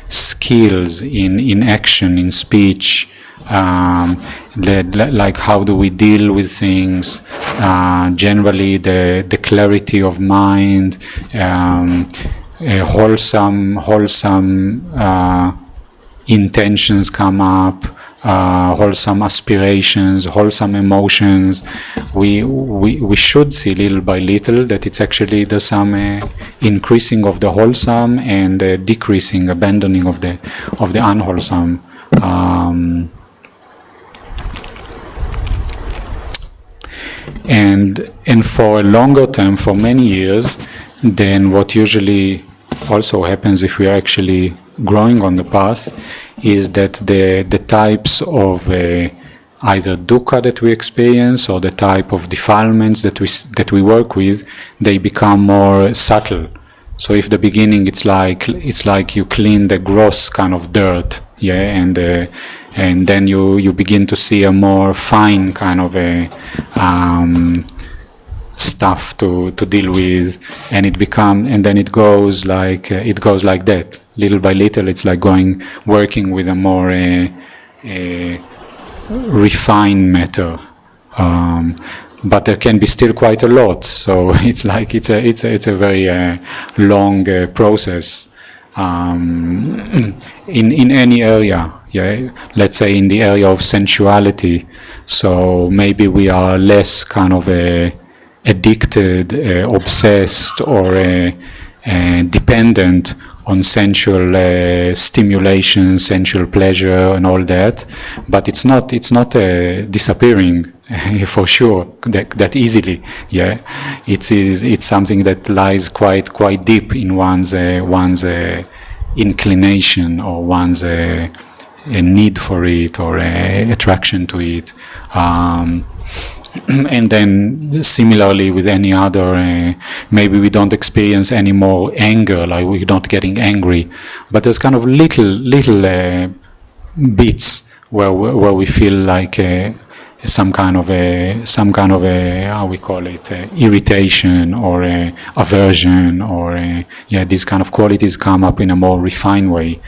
skills in action, in speech, like how do we deal with things, generally the clarity of mind, wholesome intentions come up, wholesome aspirations, wholesome emotions. We should see little by little that it's actually there's some increasing of the wholesome and decreasing, abandoning of the unwholesome. And for a longer term, for many years, then what usually also happens if we are actually growing on the path is that the types of either dukkha that we experience or the type of defilements that we work with, they become more subtle. So if the beginning it's like you clean the gross kind of dirt, and then you begin to see a more fine kind of stuff to deal with, and then it goes like that, little by little. It's like working with a more refined matter, but there can be still quite a lot. So it's a very long process in any area. Let's say in the area of sensuality. So maybe we are less kind of addicted, obsessed, or dependent on sensual stimulation, sensual pleasure, and all that. But it's not disappearing for sure that easily. It's something that lies quite deep in one's inclination or one's a need for it or attraction to it. And then similarly with any other, maybe we don't experience any more anger, like we're not getting angry, but there's kind of little bits where we feel like some kind of how we call it, irritation or aversion, or these kind of qualities come up in a more refined way.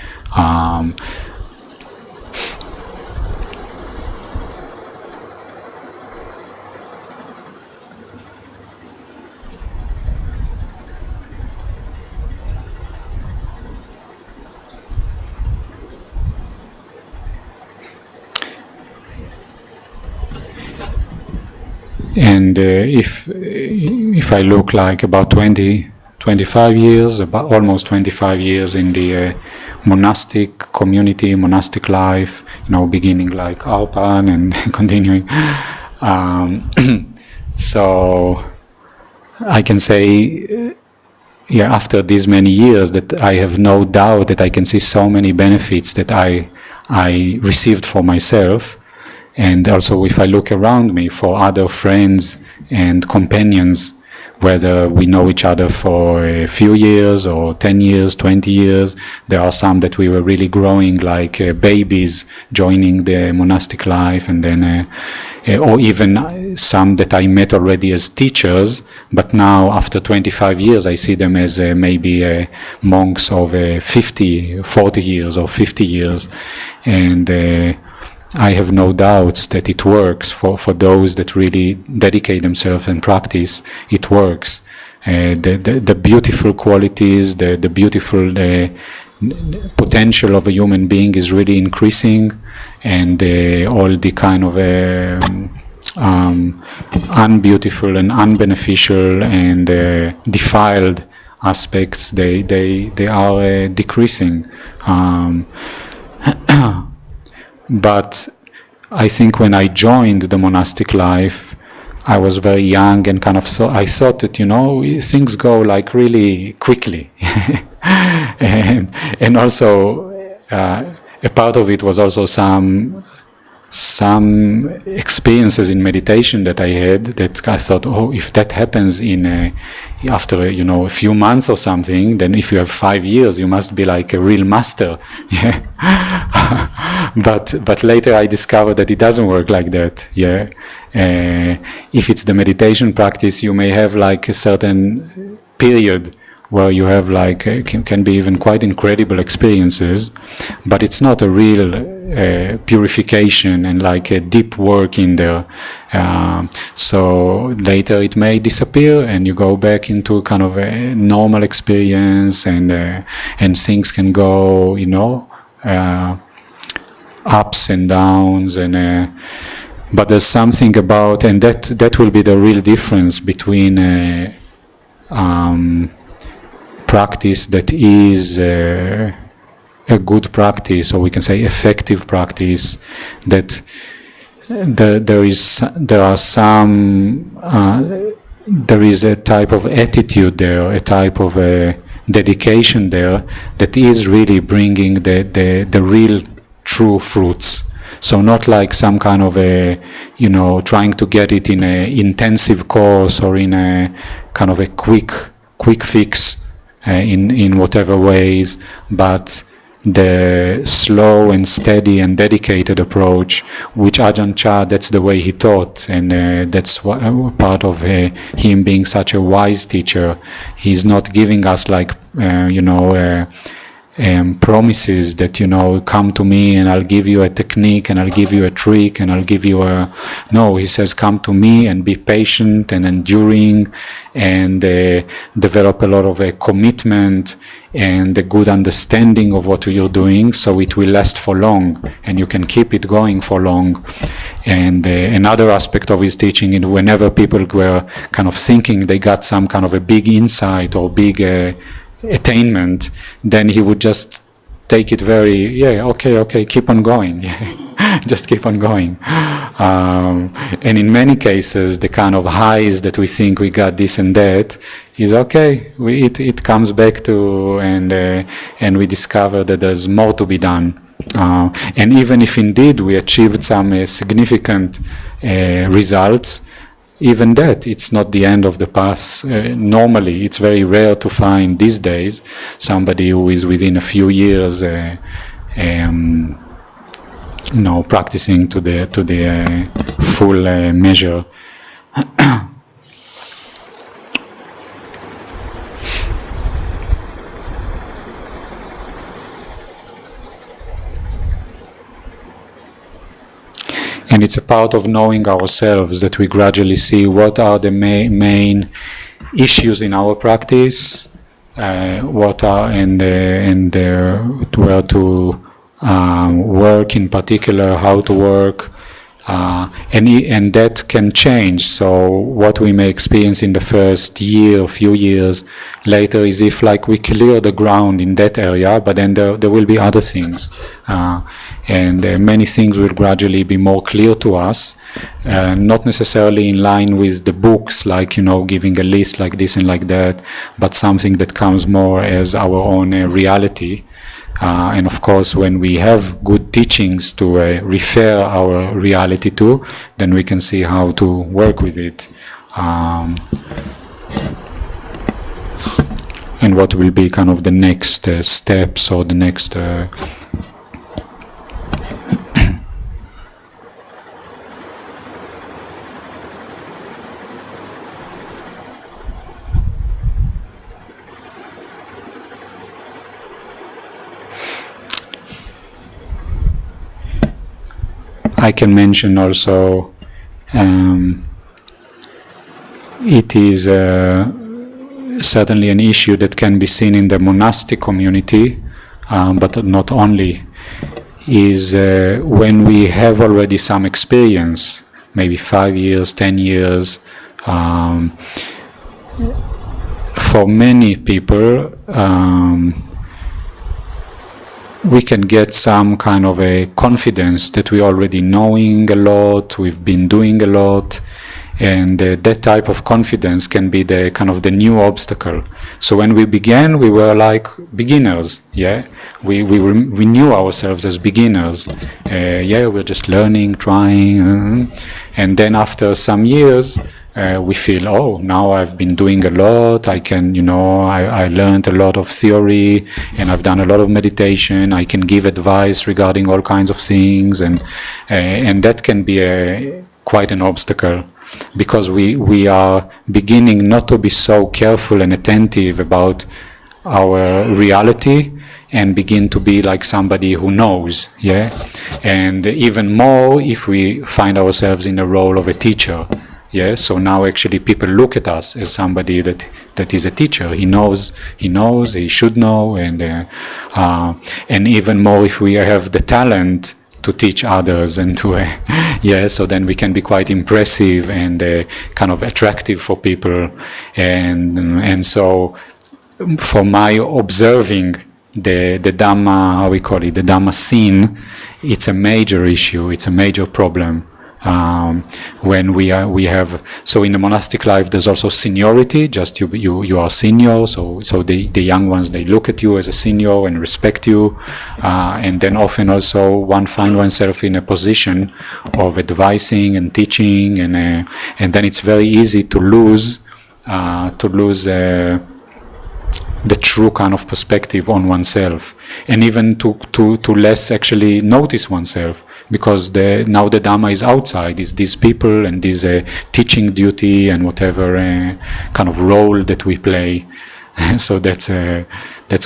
And if I look like about 25 years, about almost 25 years in the monastic community, monastic life, beginning like Alpan and continuing. So I can say, after these many years, that I have no doubt that I can see so many benefits that I received for myself. And also if I look around me for other friends and companions, whether we know each other for a few years or 10 years, 20 years, there are some that we were really growing like babies, joining the monastic life, and then, or even some that I met already as teachers, but now after 25 years I see them as maybe monks of 40 years or 50 years. And I have no doubts that it works for those that really dedicate themselves and practice. It works. The beautiful qualities, the beautiful potential of a human being is really increasing, and all the kind of unbeautiful and unbeneficial and defiled aspects, they are decreasing. But I think when I joined the monastic life, I was very young and kind of I thought that, things go like really quickly. and also a part of it was also some experiences in meditation that I had, that I thought, if that happens after a few months or something, then if you have 5 years, you must be like a real master. Yeah. But later I discovered that it doesn't work like that. Yeah. If it's the meditation practice, you may have like a certain period where you have like can be even quite incredible experiences, but it's not a real purification and like a deep work in there. So later it may disappear and you go back into kind of a normal experience, and things can go, ups and downs, and but there's something about, and that will be the real difference between practice that is a good practice, or we can say effective practice, that there is a type of attitude there, a type of dedication there that is really bringing the real true fruits. So not like some kind of trying to get it in an intensive course or in a kind of a quick fix in whatever ways, but the slow and steady and dedicated approach, which Ajahn Chah, that's the way he taught, and that's part of him being such a wise teacher. He's not giving us like promises that come to me and I'll give you a technique and I'll give you a trick and I'll give you no, he says come to me and be patient and enduring, and develop a lot of commitment and a good understanding of what you're doing, so it will last for long and you can keep it going for long. And another aspect of his teaching, whenever people were kind of thinking they got some kind of a big insight or big attainment, then he would just take it very, okay, keep on going. Just keep on going. And in many cases, the kind of highs that we think we got this and that is okay. It comes back to, and we discover that there's more to be done. And even if indeed we achieved some significant results, even that, it's not the end of the path. Normally, it's very rare to find these days somebody who is within a few years, practicing to the full measure. And it's a part of knowing ourselves that we gradually see what are the main issues in our practice, what are where to work in particular, how to work, and that can change. So what we may experience in the first year, few years later, is if like we clear the ground in that area, but then there will be other things, and many things will gradually be more clear to us, not necessarily in line with the books, like giving a list like this and like that, but something that comes more as our own reality. And of course, when we have good teachings to refer our reality to, then we can see how to work with it, and what will be kind of the next steps or the next I can mention also it is certainly an issue that can be seen in the monastic community, but not only, is when we have already some experience, maybe 5 years, 10 years. For many people, we can get some kind of a confidence that we already knowing a lot, we've been doing a lot, and that type of confidence can be the kind of the new obstacle. So when we began, we were like beginners, yeah? We knew ourselves as beginners. We're just learning, trying, and then after some years, we feel, oh, now I've been doing a lot, I can, I learned a lot of theory, and I've done a lot of meditation, I can give advice regarding all kinds of things, and that can be quite an obstacle, because we are beginning not to be so careful and attentive about our reality, and begin to be like somebody who knows, yeah? And even more if we find ourselves in the role of a teacher. Yeah, so now actually people look at us as somebody that is a teacher. He knows, he should know, and even more if we have the talent to teach others and to, so then we can be quite impressive and kind of attractive for people, and so for my observing the Dhamma, how we call it, the Dhamma scene, it's a major issue, it's a major problem. When we have, so in the monastic life there's also seniority, just you are senior, so the young ones, they look at you as a senior and respect you, and then often also one find oneself in a position of advising and teaching, and then it's very easy to lose the true kind of perspective on oneself, and even to less actually notice oneself, because now the Dhamma is outside, is these people and this teaching duty and whatever kind of role that we play. So that's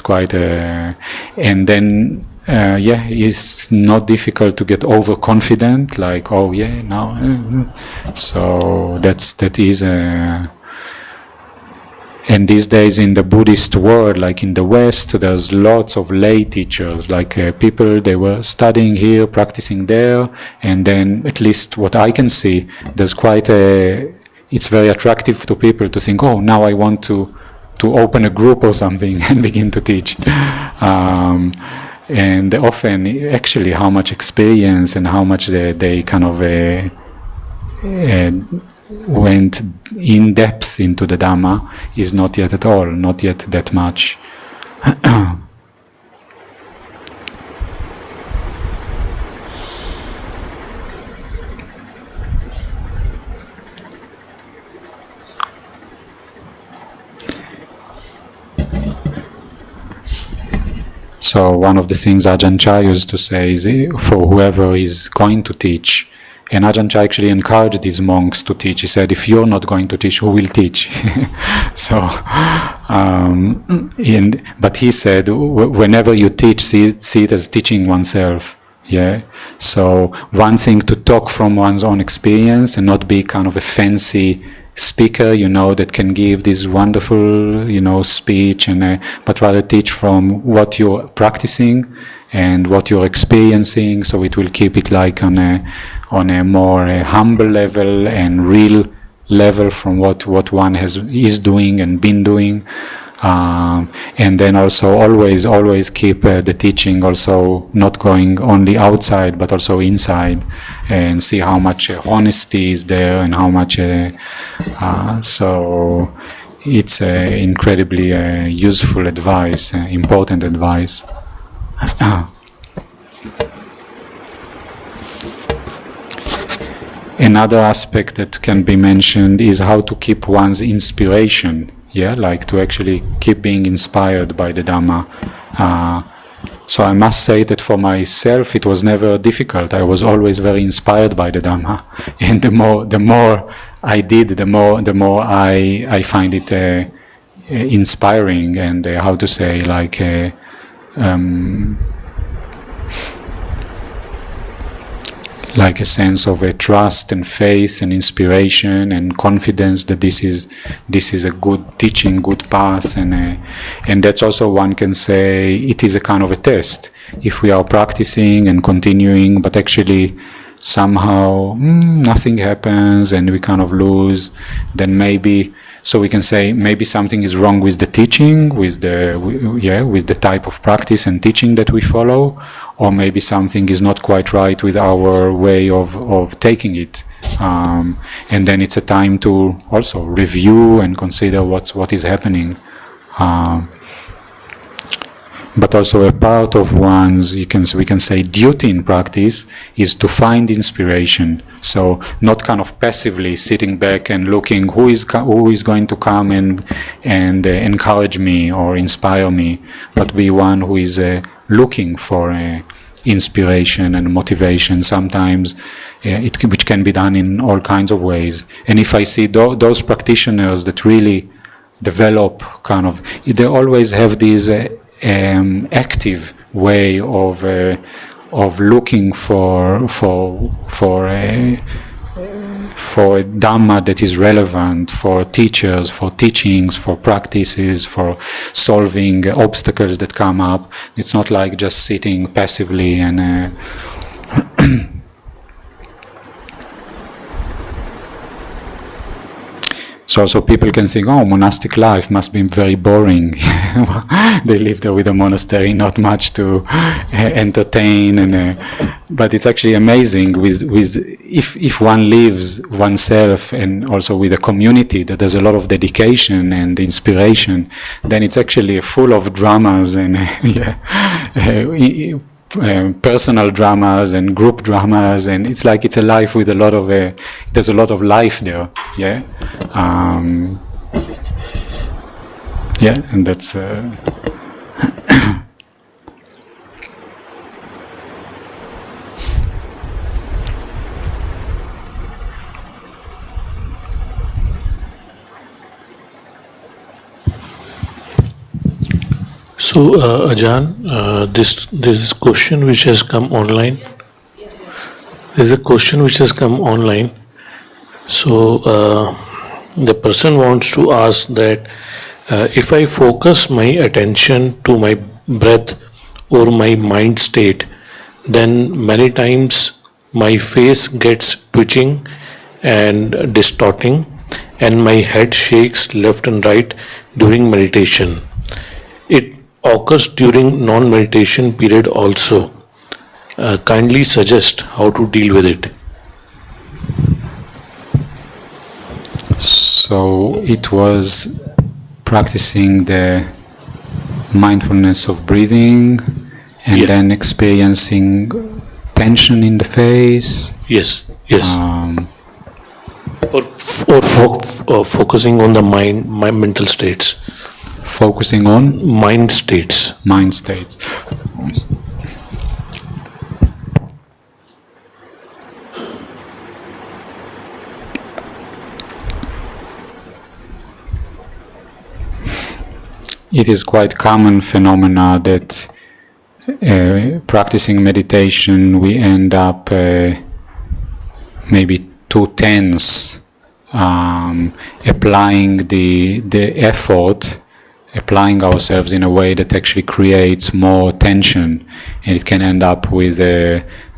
quite and then it's not difficult to get overconfident, like, oh yeah, now so that is and these days in the Buddhist world, like in the West, there's lots of lay teachers, like people, they were studying here, practicing there, and then at least what I can see, there's quite it's very attractive to people to think, oh, now I want to open a group or something and begin to teach. And often, actually, how much experience and how much they kind of went in depth into the Dhamma is not yet at all, not yet that much. So one of the things Ajahn Chah used to say is, for whoever is going to teach, and Ajahn Chah actually encouraged these monks to teach. He said, if you're not going to teach, who will teach? So, but he said, whenever you teach, see it as teaching oneself. Yeah. So one thing to talk from one's own experience and not be kind of a fancy speaker, that can give this wonderful, speech, and but rather teach from what you're practicing and what you're experiencing. So it will keep it like on a more humble level and real level from what one is doing and been doing. And then also always keep the teaching also not going only outside but also inside, and see how much honesty is there and how much so it's incredibly useful advice, important advice. Another aspect that can be mentioned is how to keep one's inspiration. Yeah, like to actually keep being inspired by the Dhamma. So I must say that for myself it was never difficult. I was always very inspired by the Dhamma, and the more I did, the more I find it inspiring, and how to say, like like a sense of a trust and faith and inspiration and confidence that this is a good teaching, good path, and that's also, one can say, it is a kind of a test. If we are practicing and continuing, but actually somehow nothing happens and we kind of lose, then maybe, so we can say maybe something is wrong with the teaching, with the type of practice and teaching that we follow, or maybe something is not quite right with our way of taking it, and then it's a time to also review and consider what is happening. But also a part of one's, we can say, duty in practice is to find inspiration. So not kind of passively sitting back and looking who is going to come and encourage me or inspire me, but be one who is looking for inspiration and motivation. Sometimes which can be done in all kinds of ways. And if I see those practitioners that really develop kind of, they always have these active way of looking for Dhamma that is relevant for teachers, for teachings, for practices, for solving obstacles that come up. It's not like just sitting passively and so people can think, oh, monastic life must be very boring. They live there with a monastery, not much to entertain, but it's actually amazing with if one lives oneself and also with a community that there's a lot of dedication and inspiration, then it's actually full of dramas and personal dramas and group dramas, and it's like it's a life with a lot of there's a lot of life there, and that's So, Ajahn, this question which has come online. There's a question which has come online. So, the person wants to ask that if I focus my attention to my breath or my mind state, then many times my face gets twitching and distorting, and my head shakes left and right during meditation. It occurs during non-meditation period also. Kindly suggest how to deal with it. So it was practicing the mindfulness of breathing and then experiencing tension in the face. Yes. Or focusing on the mind, my mental states. Focusing on mind states. It is quite common phenomena that practicing meditation we end up maybe too tense, applying the effort, applying ourselves in a way that actually creates more tension, and it can end up with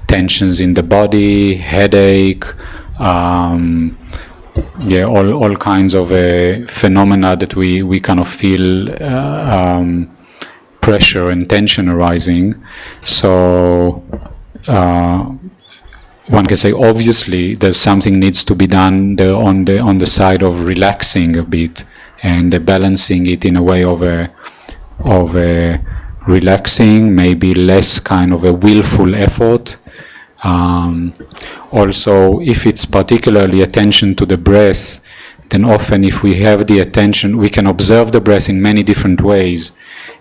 tensions in the body, headache, all kinds of phenomena that we kind of feel pressure and tension arising. So one can say obviously there's something needs to be done there on the side of relaxing a bit and balancing it in a way of relaxing, maybe less kind of a willful effort. Also, if it's particularly attention to the breath, then often if we have the attention, we can observe the breath in many different ways,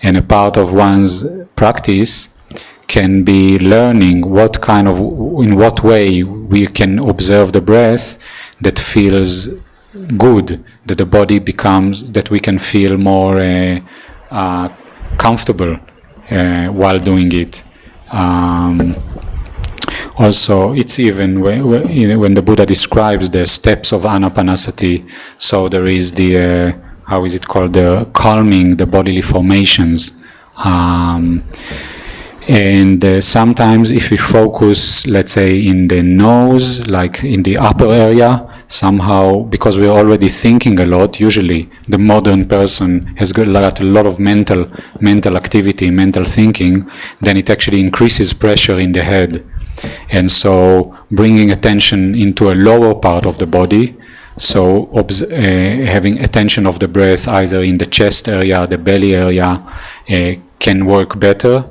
and a part of one's practice can be learning in what way we can observe the breath that feels good, that the body becomes, that we can feel more comfortable while doing it. also it's even when the Buddha describes the steps of anapanasati, so there is the how is it called, the calming the bodily formations, and sometimes if we focus, let's say, in the nose, like in the upper area, somehow, because we're already thinking a lot, usually the modern person has got a lot of mental activity, mental thinking, then it actually increases pressure in the head. And so bringing attention into a lower part of the body, so having attention of the breath either in the chest area, the belly area, can work better.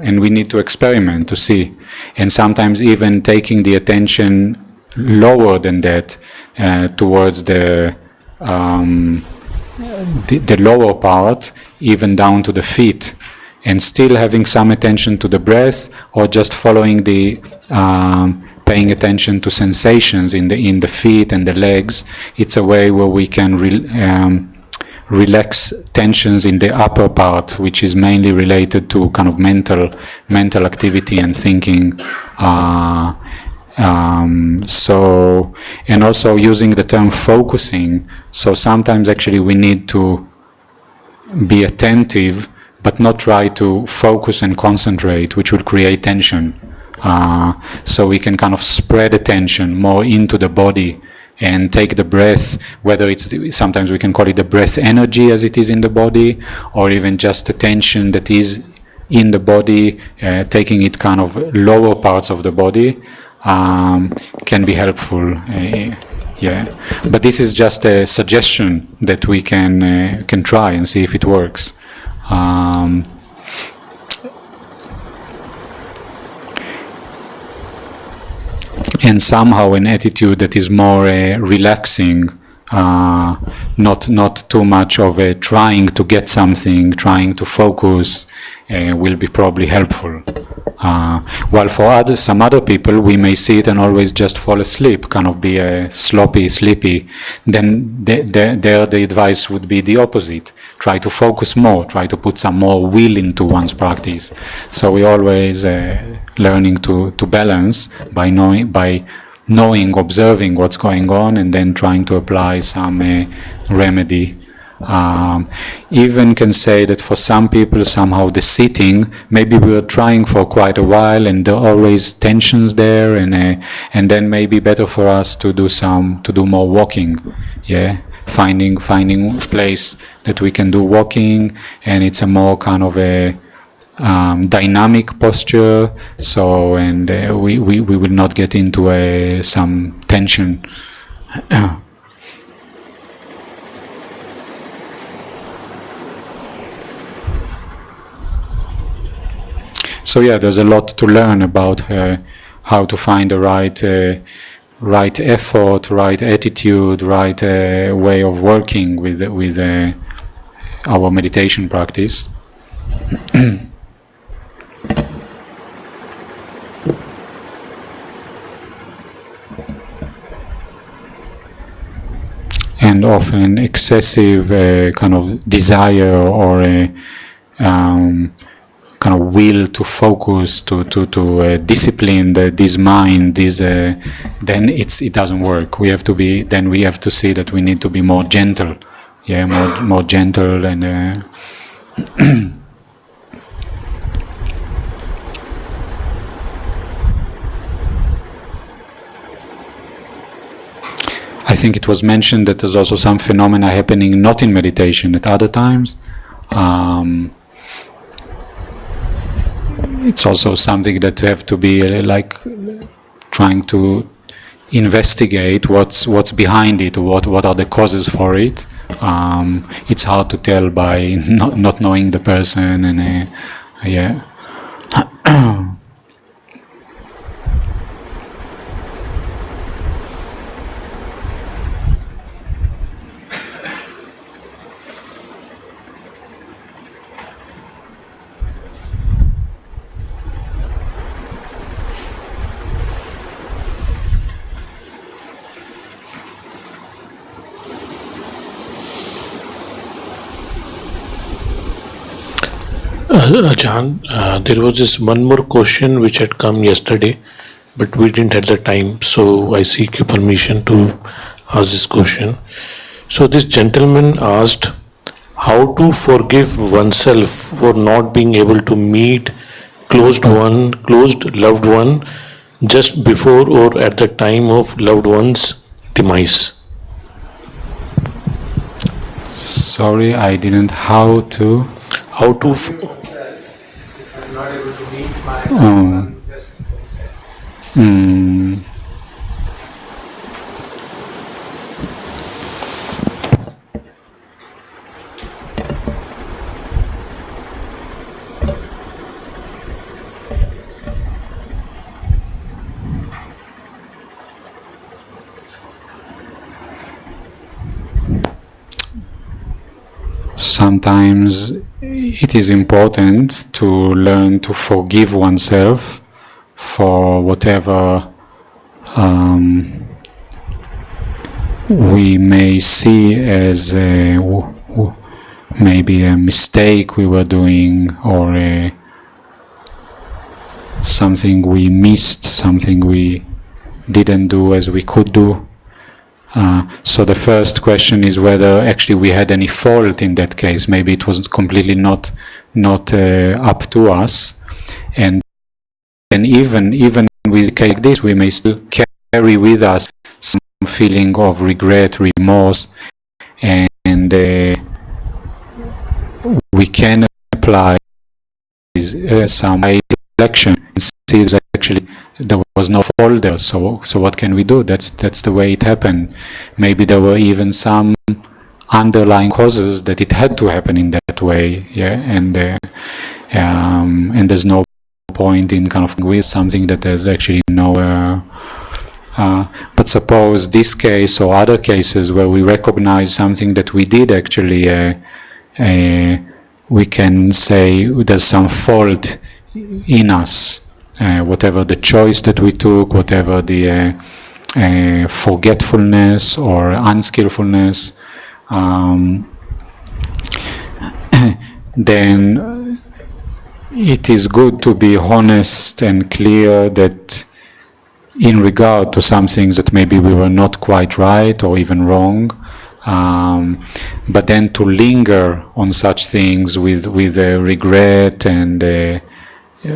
And we need to experiment to see. And sometimes even taking the attention lower than that, towards the lower part, even down to the feet, and still having some attention to the breath, or just following the paying attention to sensations in the feet and the legs. It's a way where we can relax tensions in the upper part, which is mainly related to kind of mental activity and thinking. So, and also using the term focusing. So sometimes actually we need to be attentive, but not try to focus and concentrate, which will create tension. So we can kind of spread attention more into the body and take the breath, whether it's, sometimes we can call it the breath energy as it is in the body, or even just the tension that is in the body, taking it kind of lower parts of the body, can be helpful. Yeah, but this is just a suggestion that we can try and see if it works. And somehow an attitude that is more relaxing, not too much of a trying to get something, trying to focus, will be probably helpful. While for some other people, we may see it and always just fall asleep, kind of be sloppy, sleepy. Then the advice would be the opposite. Try to focus more, try to put some more will into one's practice. So we always learning to balance by knowing, observing what's going on, and then trying to apply some remedy. Even can say that for some people somehow the sitting, maybe we were trying for quite a while and there are always tensions there, and then maybe better for us to do more walking. Yeah, finding place that we can do walking, and it's a more kind of a dynamic posture. So, and we will not get into some tension. So yeah, there's a lot to learn about how to find the right effort, right attitude, right way of working with our meditation practice. And often excessive kind of desire or kind of will to focus, to discipline this mind, then it doesn't work. We have to see that we need to be more gentle. Yeah, more gentle and. I think it was mentioned that there's also some phenomena happening not in meditation at other times. It's also something that you have to be like trying to investigate what's behind it, what are the causes for it. It's hard to tell by not knowing the person, and yeah. Ajahn, there was this one more question which had come yesterday but we didn't have the time, so I seek your permission to ask this question. So this gentleman asked how to forgive oneself for not being able to meet closed loved one just before or at the time of loved one's demise. Sorry, I didn't. How to? How to If I'm not able to meet my just before death. Sometimes it is important to learn to forgive oneself for whatever we may see as maybe a mistake we were doing, or something we missed, something we didn't do as we could do. So the first question is whether actually we had any fault in that case. Maybe it was completely not up to us, and even with a case like this, we may still carry with us some feeling of regret, remorse, and we can apply some reflection and see that actually there was no fault there. So what can we do? That's the way it happened. Maybe there were even some underlying causes that it had to happen in that way. Yeah, and there's no point in kind of with something that there's actually no. But suppose this case or other cases where we recognize something that we did actually, we can say there's some fault in us. Whatever the choice that we took, whatever the forgetfulness or unskillfulness, then it is good to be honest and clear that in regard to some things that maybe we were not quite right or even wrong, but then to linger on such things with regret and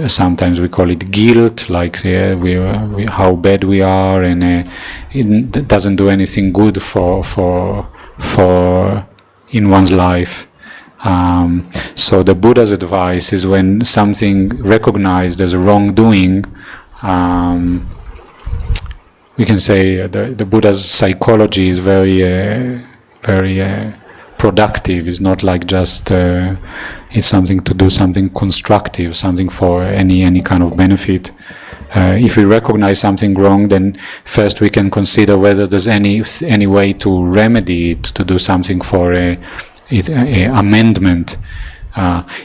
sometimes we call it guilt, like we how bad we are, and it doesn't do anything good for in one's life. So the Buddha's advice is when something recognized as a wrongdoing, we can say the Buddha's psychology is very productive. It's not like just it's something to do something constructive, something for any kind of benefit. If we recognize something wrong, then first we can consider whether there's any way to remedy it, to do something for a amendment.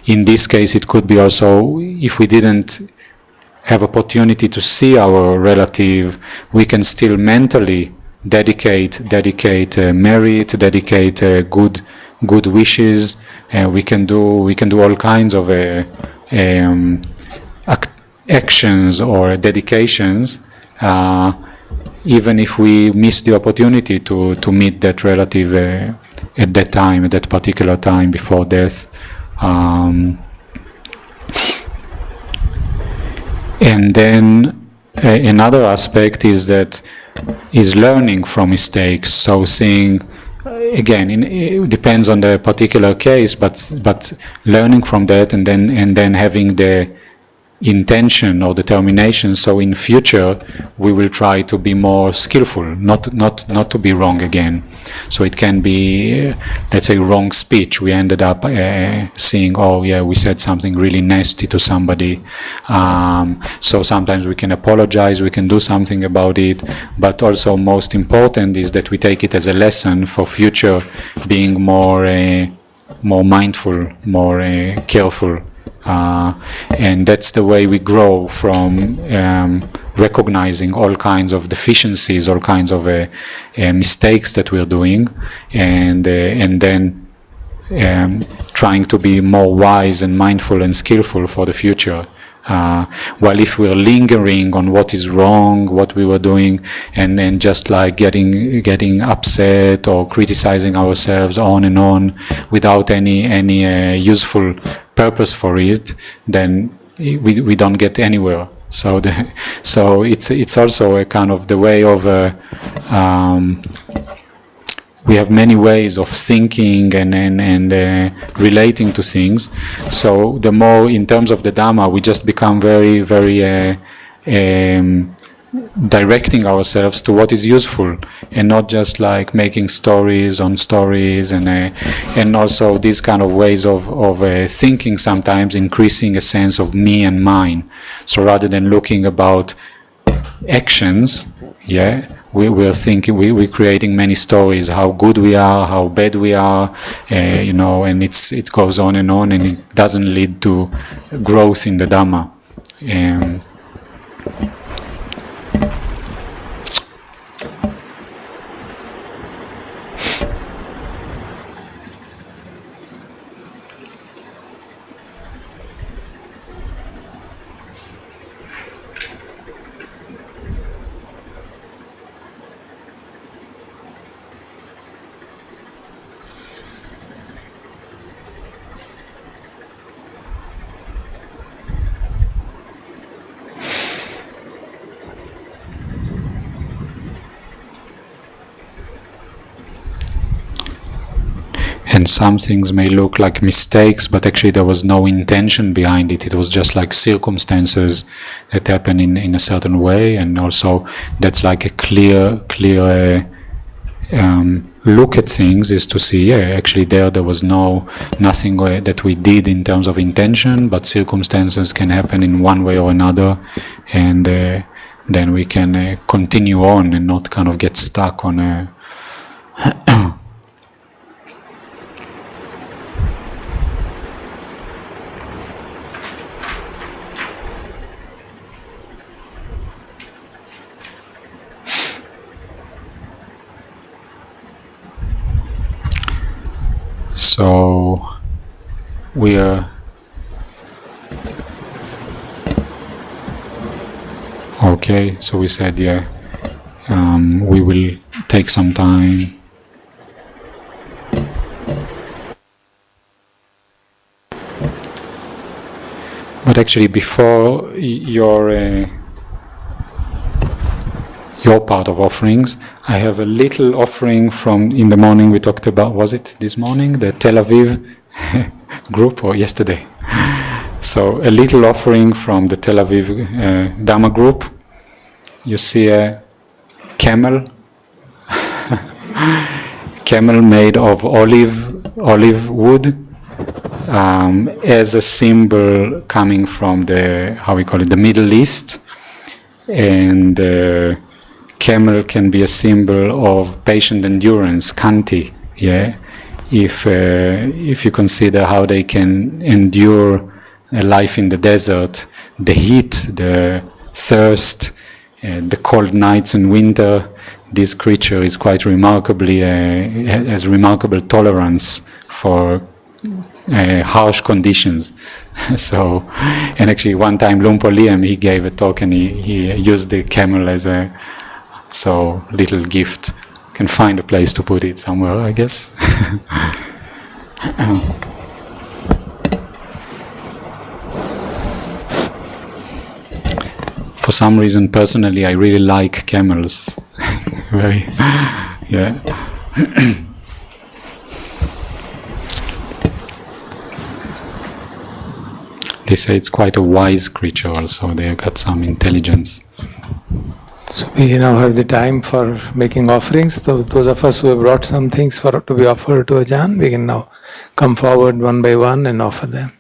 In this case, it could be also if we didn't have opportunity to see our relative, we can still mentally dedicate merit, dedicate good wishes. We can do all kinds of actions or dedications, even if we miss the opportunity to meet that relative at that particular time before death. And then another aspect is learning from mistakes. So seeing, again, it depends on the particular case, but learning from that, and then having the intention or determination. So in future, we will try to be more skillful, not to be wrong again. So it can be, let's say, wrong speech. We ended up seeing, oh yeah, we said something really nasty to somebody. So sometimes we can apologize, we can do something about it. But also most important is that we take it as a lesson for future, being more mindful, more careful. And that's the way we grow from recognizing all kinds of deficiencies, all kinds of mistakes that we're doing, and then trying to be more wise and mindful and skillful for the future. While if we're lingering on what is wrong, what we were doing, and just like getting upset or criticizing ourselves on and on without any useful purpose for it, then we don't get anywhere. So it's also a kind of the way of we have many ways of thinking and relating to things. So the more, in terms of the Dhamma, we just become very, very directing ourselves to what is useful, and not just like making stories on stories, and also these kind of ways of thinking sometimes increasing a sense of me and mine. So rather than looking about actions, we're thinking, we're creating many stories, how good we are, how bad we are, and it goes on, and it doesn't lead to growth in the Dhamma. And some things may look like mistakes, but actually there was no intention behind it. It was just like circumstances that happen in a certain way, and also that's like a clear look at things, is to see, actually there was nothing that we did in terms of intention, but circumstances can happen in one way or another, and then we can continue on and not kind of get stuck on a So we are okay. So we said, we will take some time. But actually, before your part of offerings, I have a little offering from, in the morning we talked about, was it this morning, the Tel Aviv group, or yesterday? So a little offering from the Tel Aviv Dhamma group. You see a camel, camel made of olive wood, as a symbol coming from the, how we call it, the Middle East, and camel can be a symbol of patient endurance, kanti. If you consider how they can endure a life in the desert, the heat, the thirst, the cold nights in winter, this creature is quite remarkably has remarkable tolerance for harsh conditions. So, and actually one time Lumpur Liam, he gave a talk and he used the camel as a little gift. Can find a place to put it somewhere, I guess. For some reason, personally, I really like camels. Very, yeah. They say it's quite a wise creature also. They've got some intelligence. So we now have the time for making offerings. So those of us who have brought some things to be offered to Ajahn, we can now come forward one by one and offer them.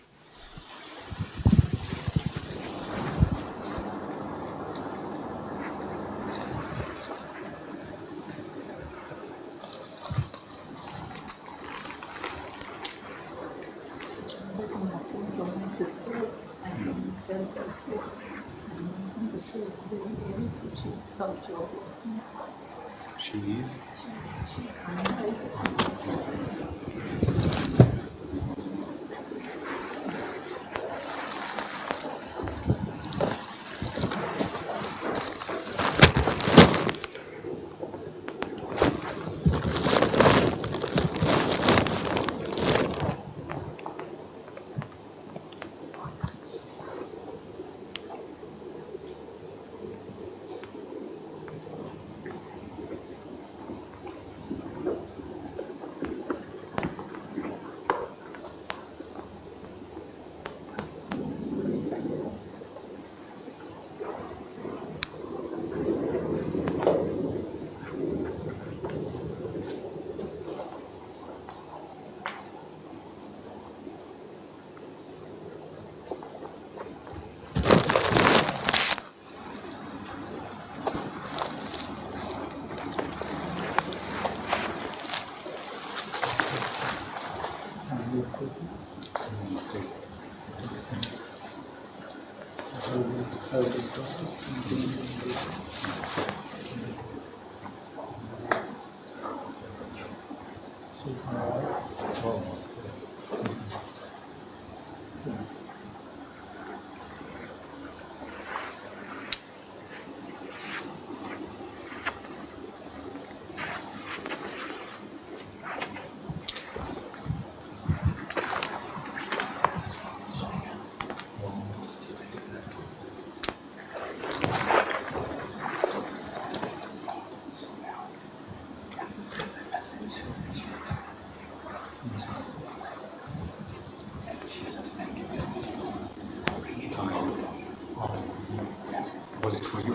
Was it for you?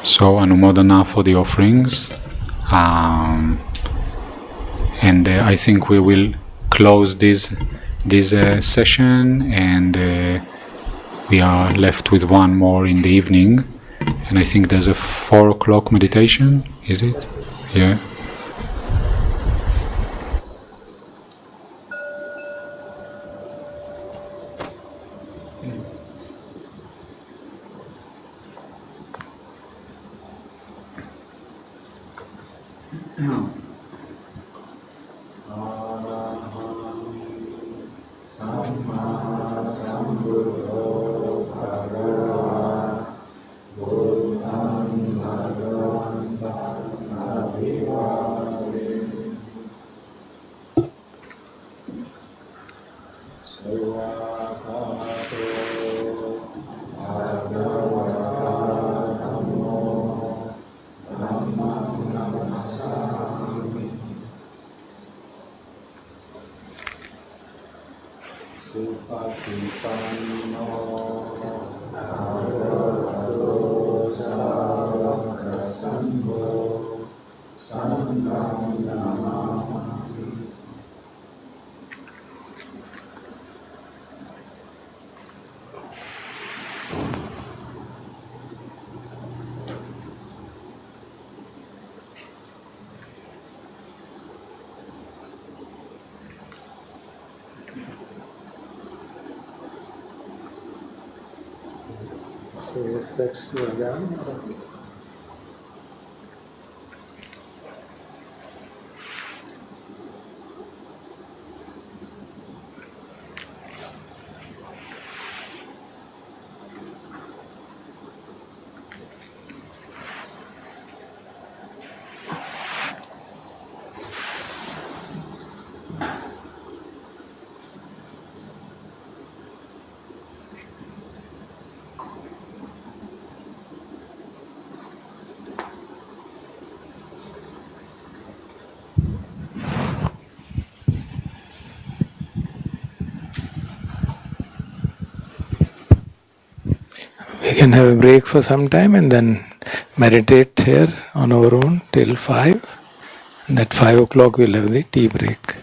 So Anumodana for the offerings, and I think we will close this session, and we are left with one more in the evening, and I think there's a 4 o'clock meditation, is it? Yeah. So yes, that's to Ajahn. We can have a break for some time and then meditate here on our own till 5. And at 5 o'clock we'll have the tea break.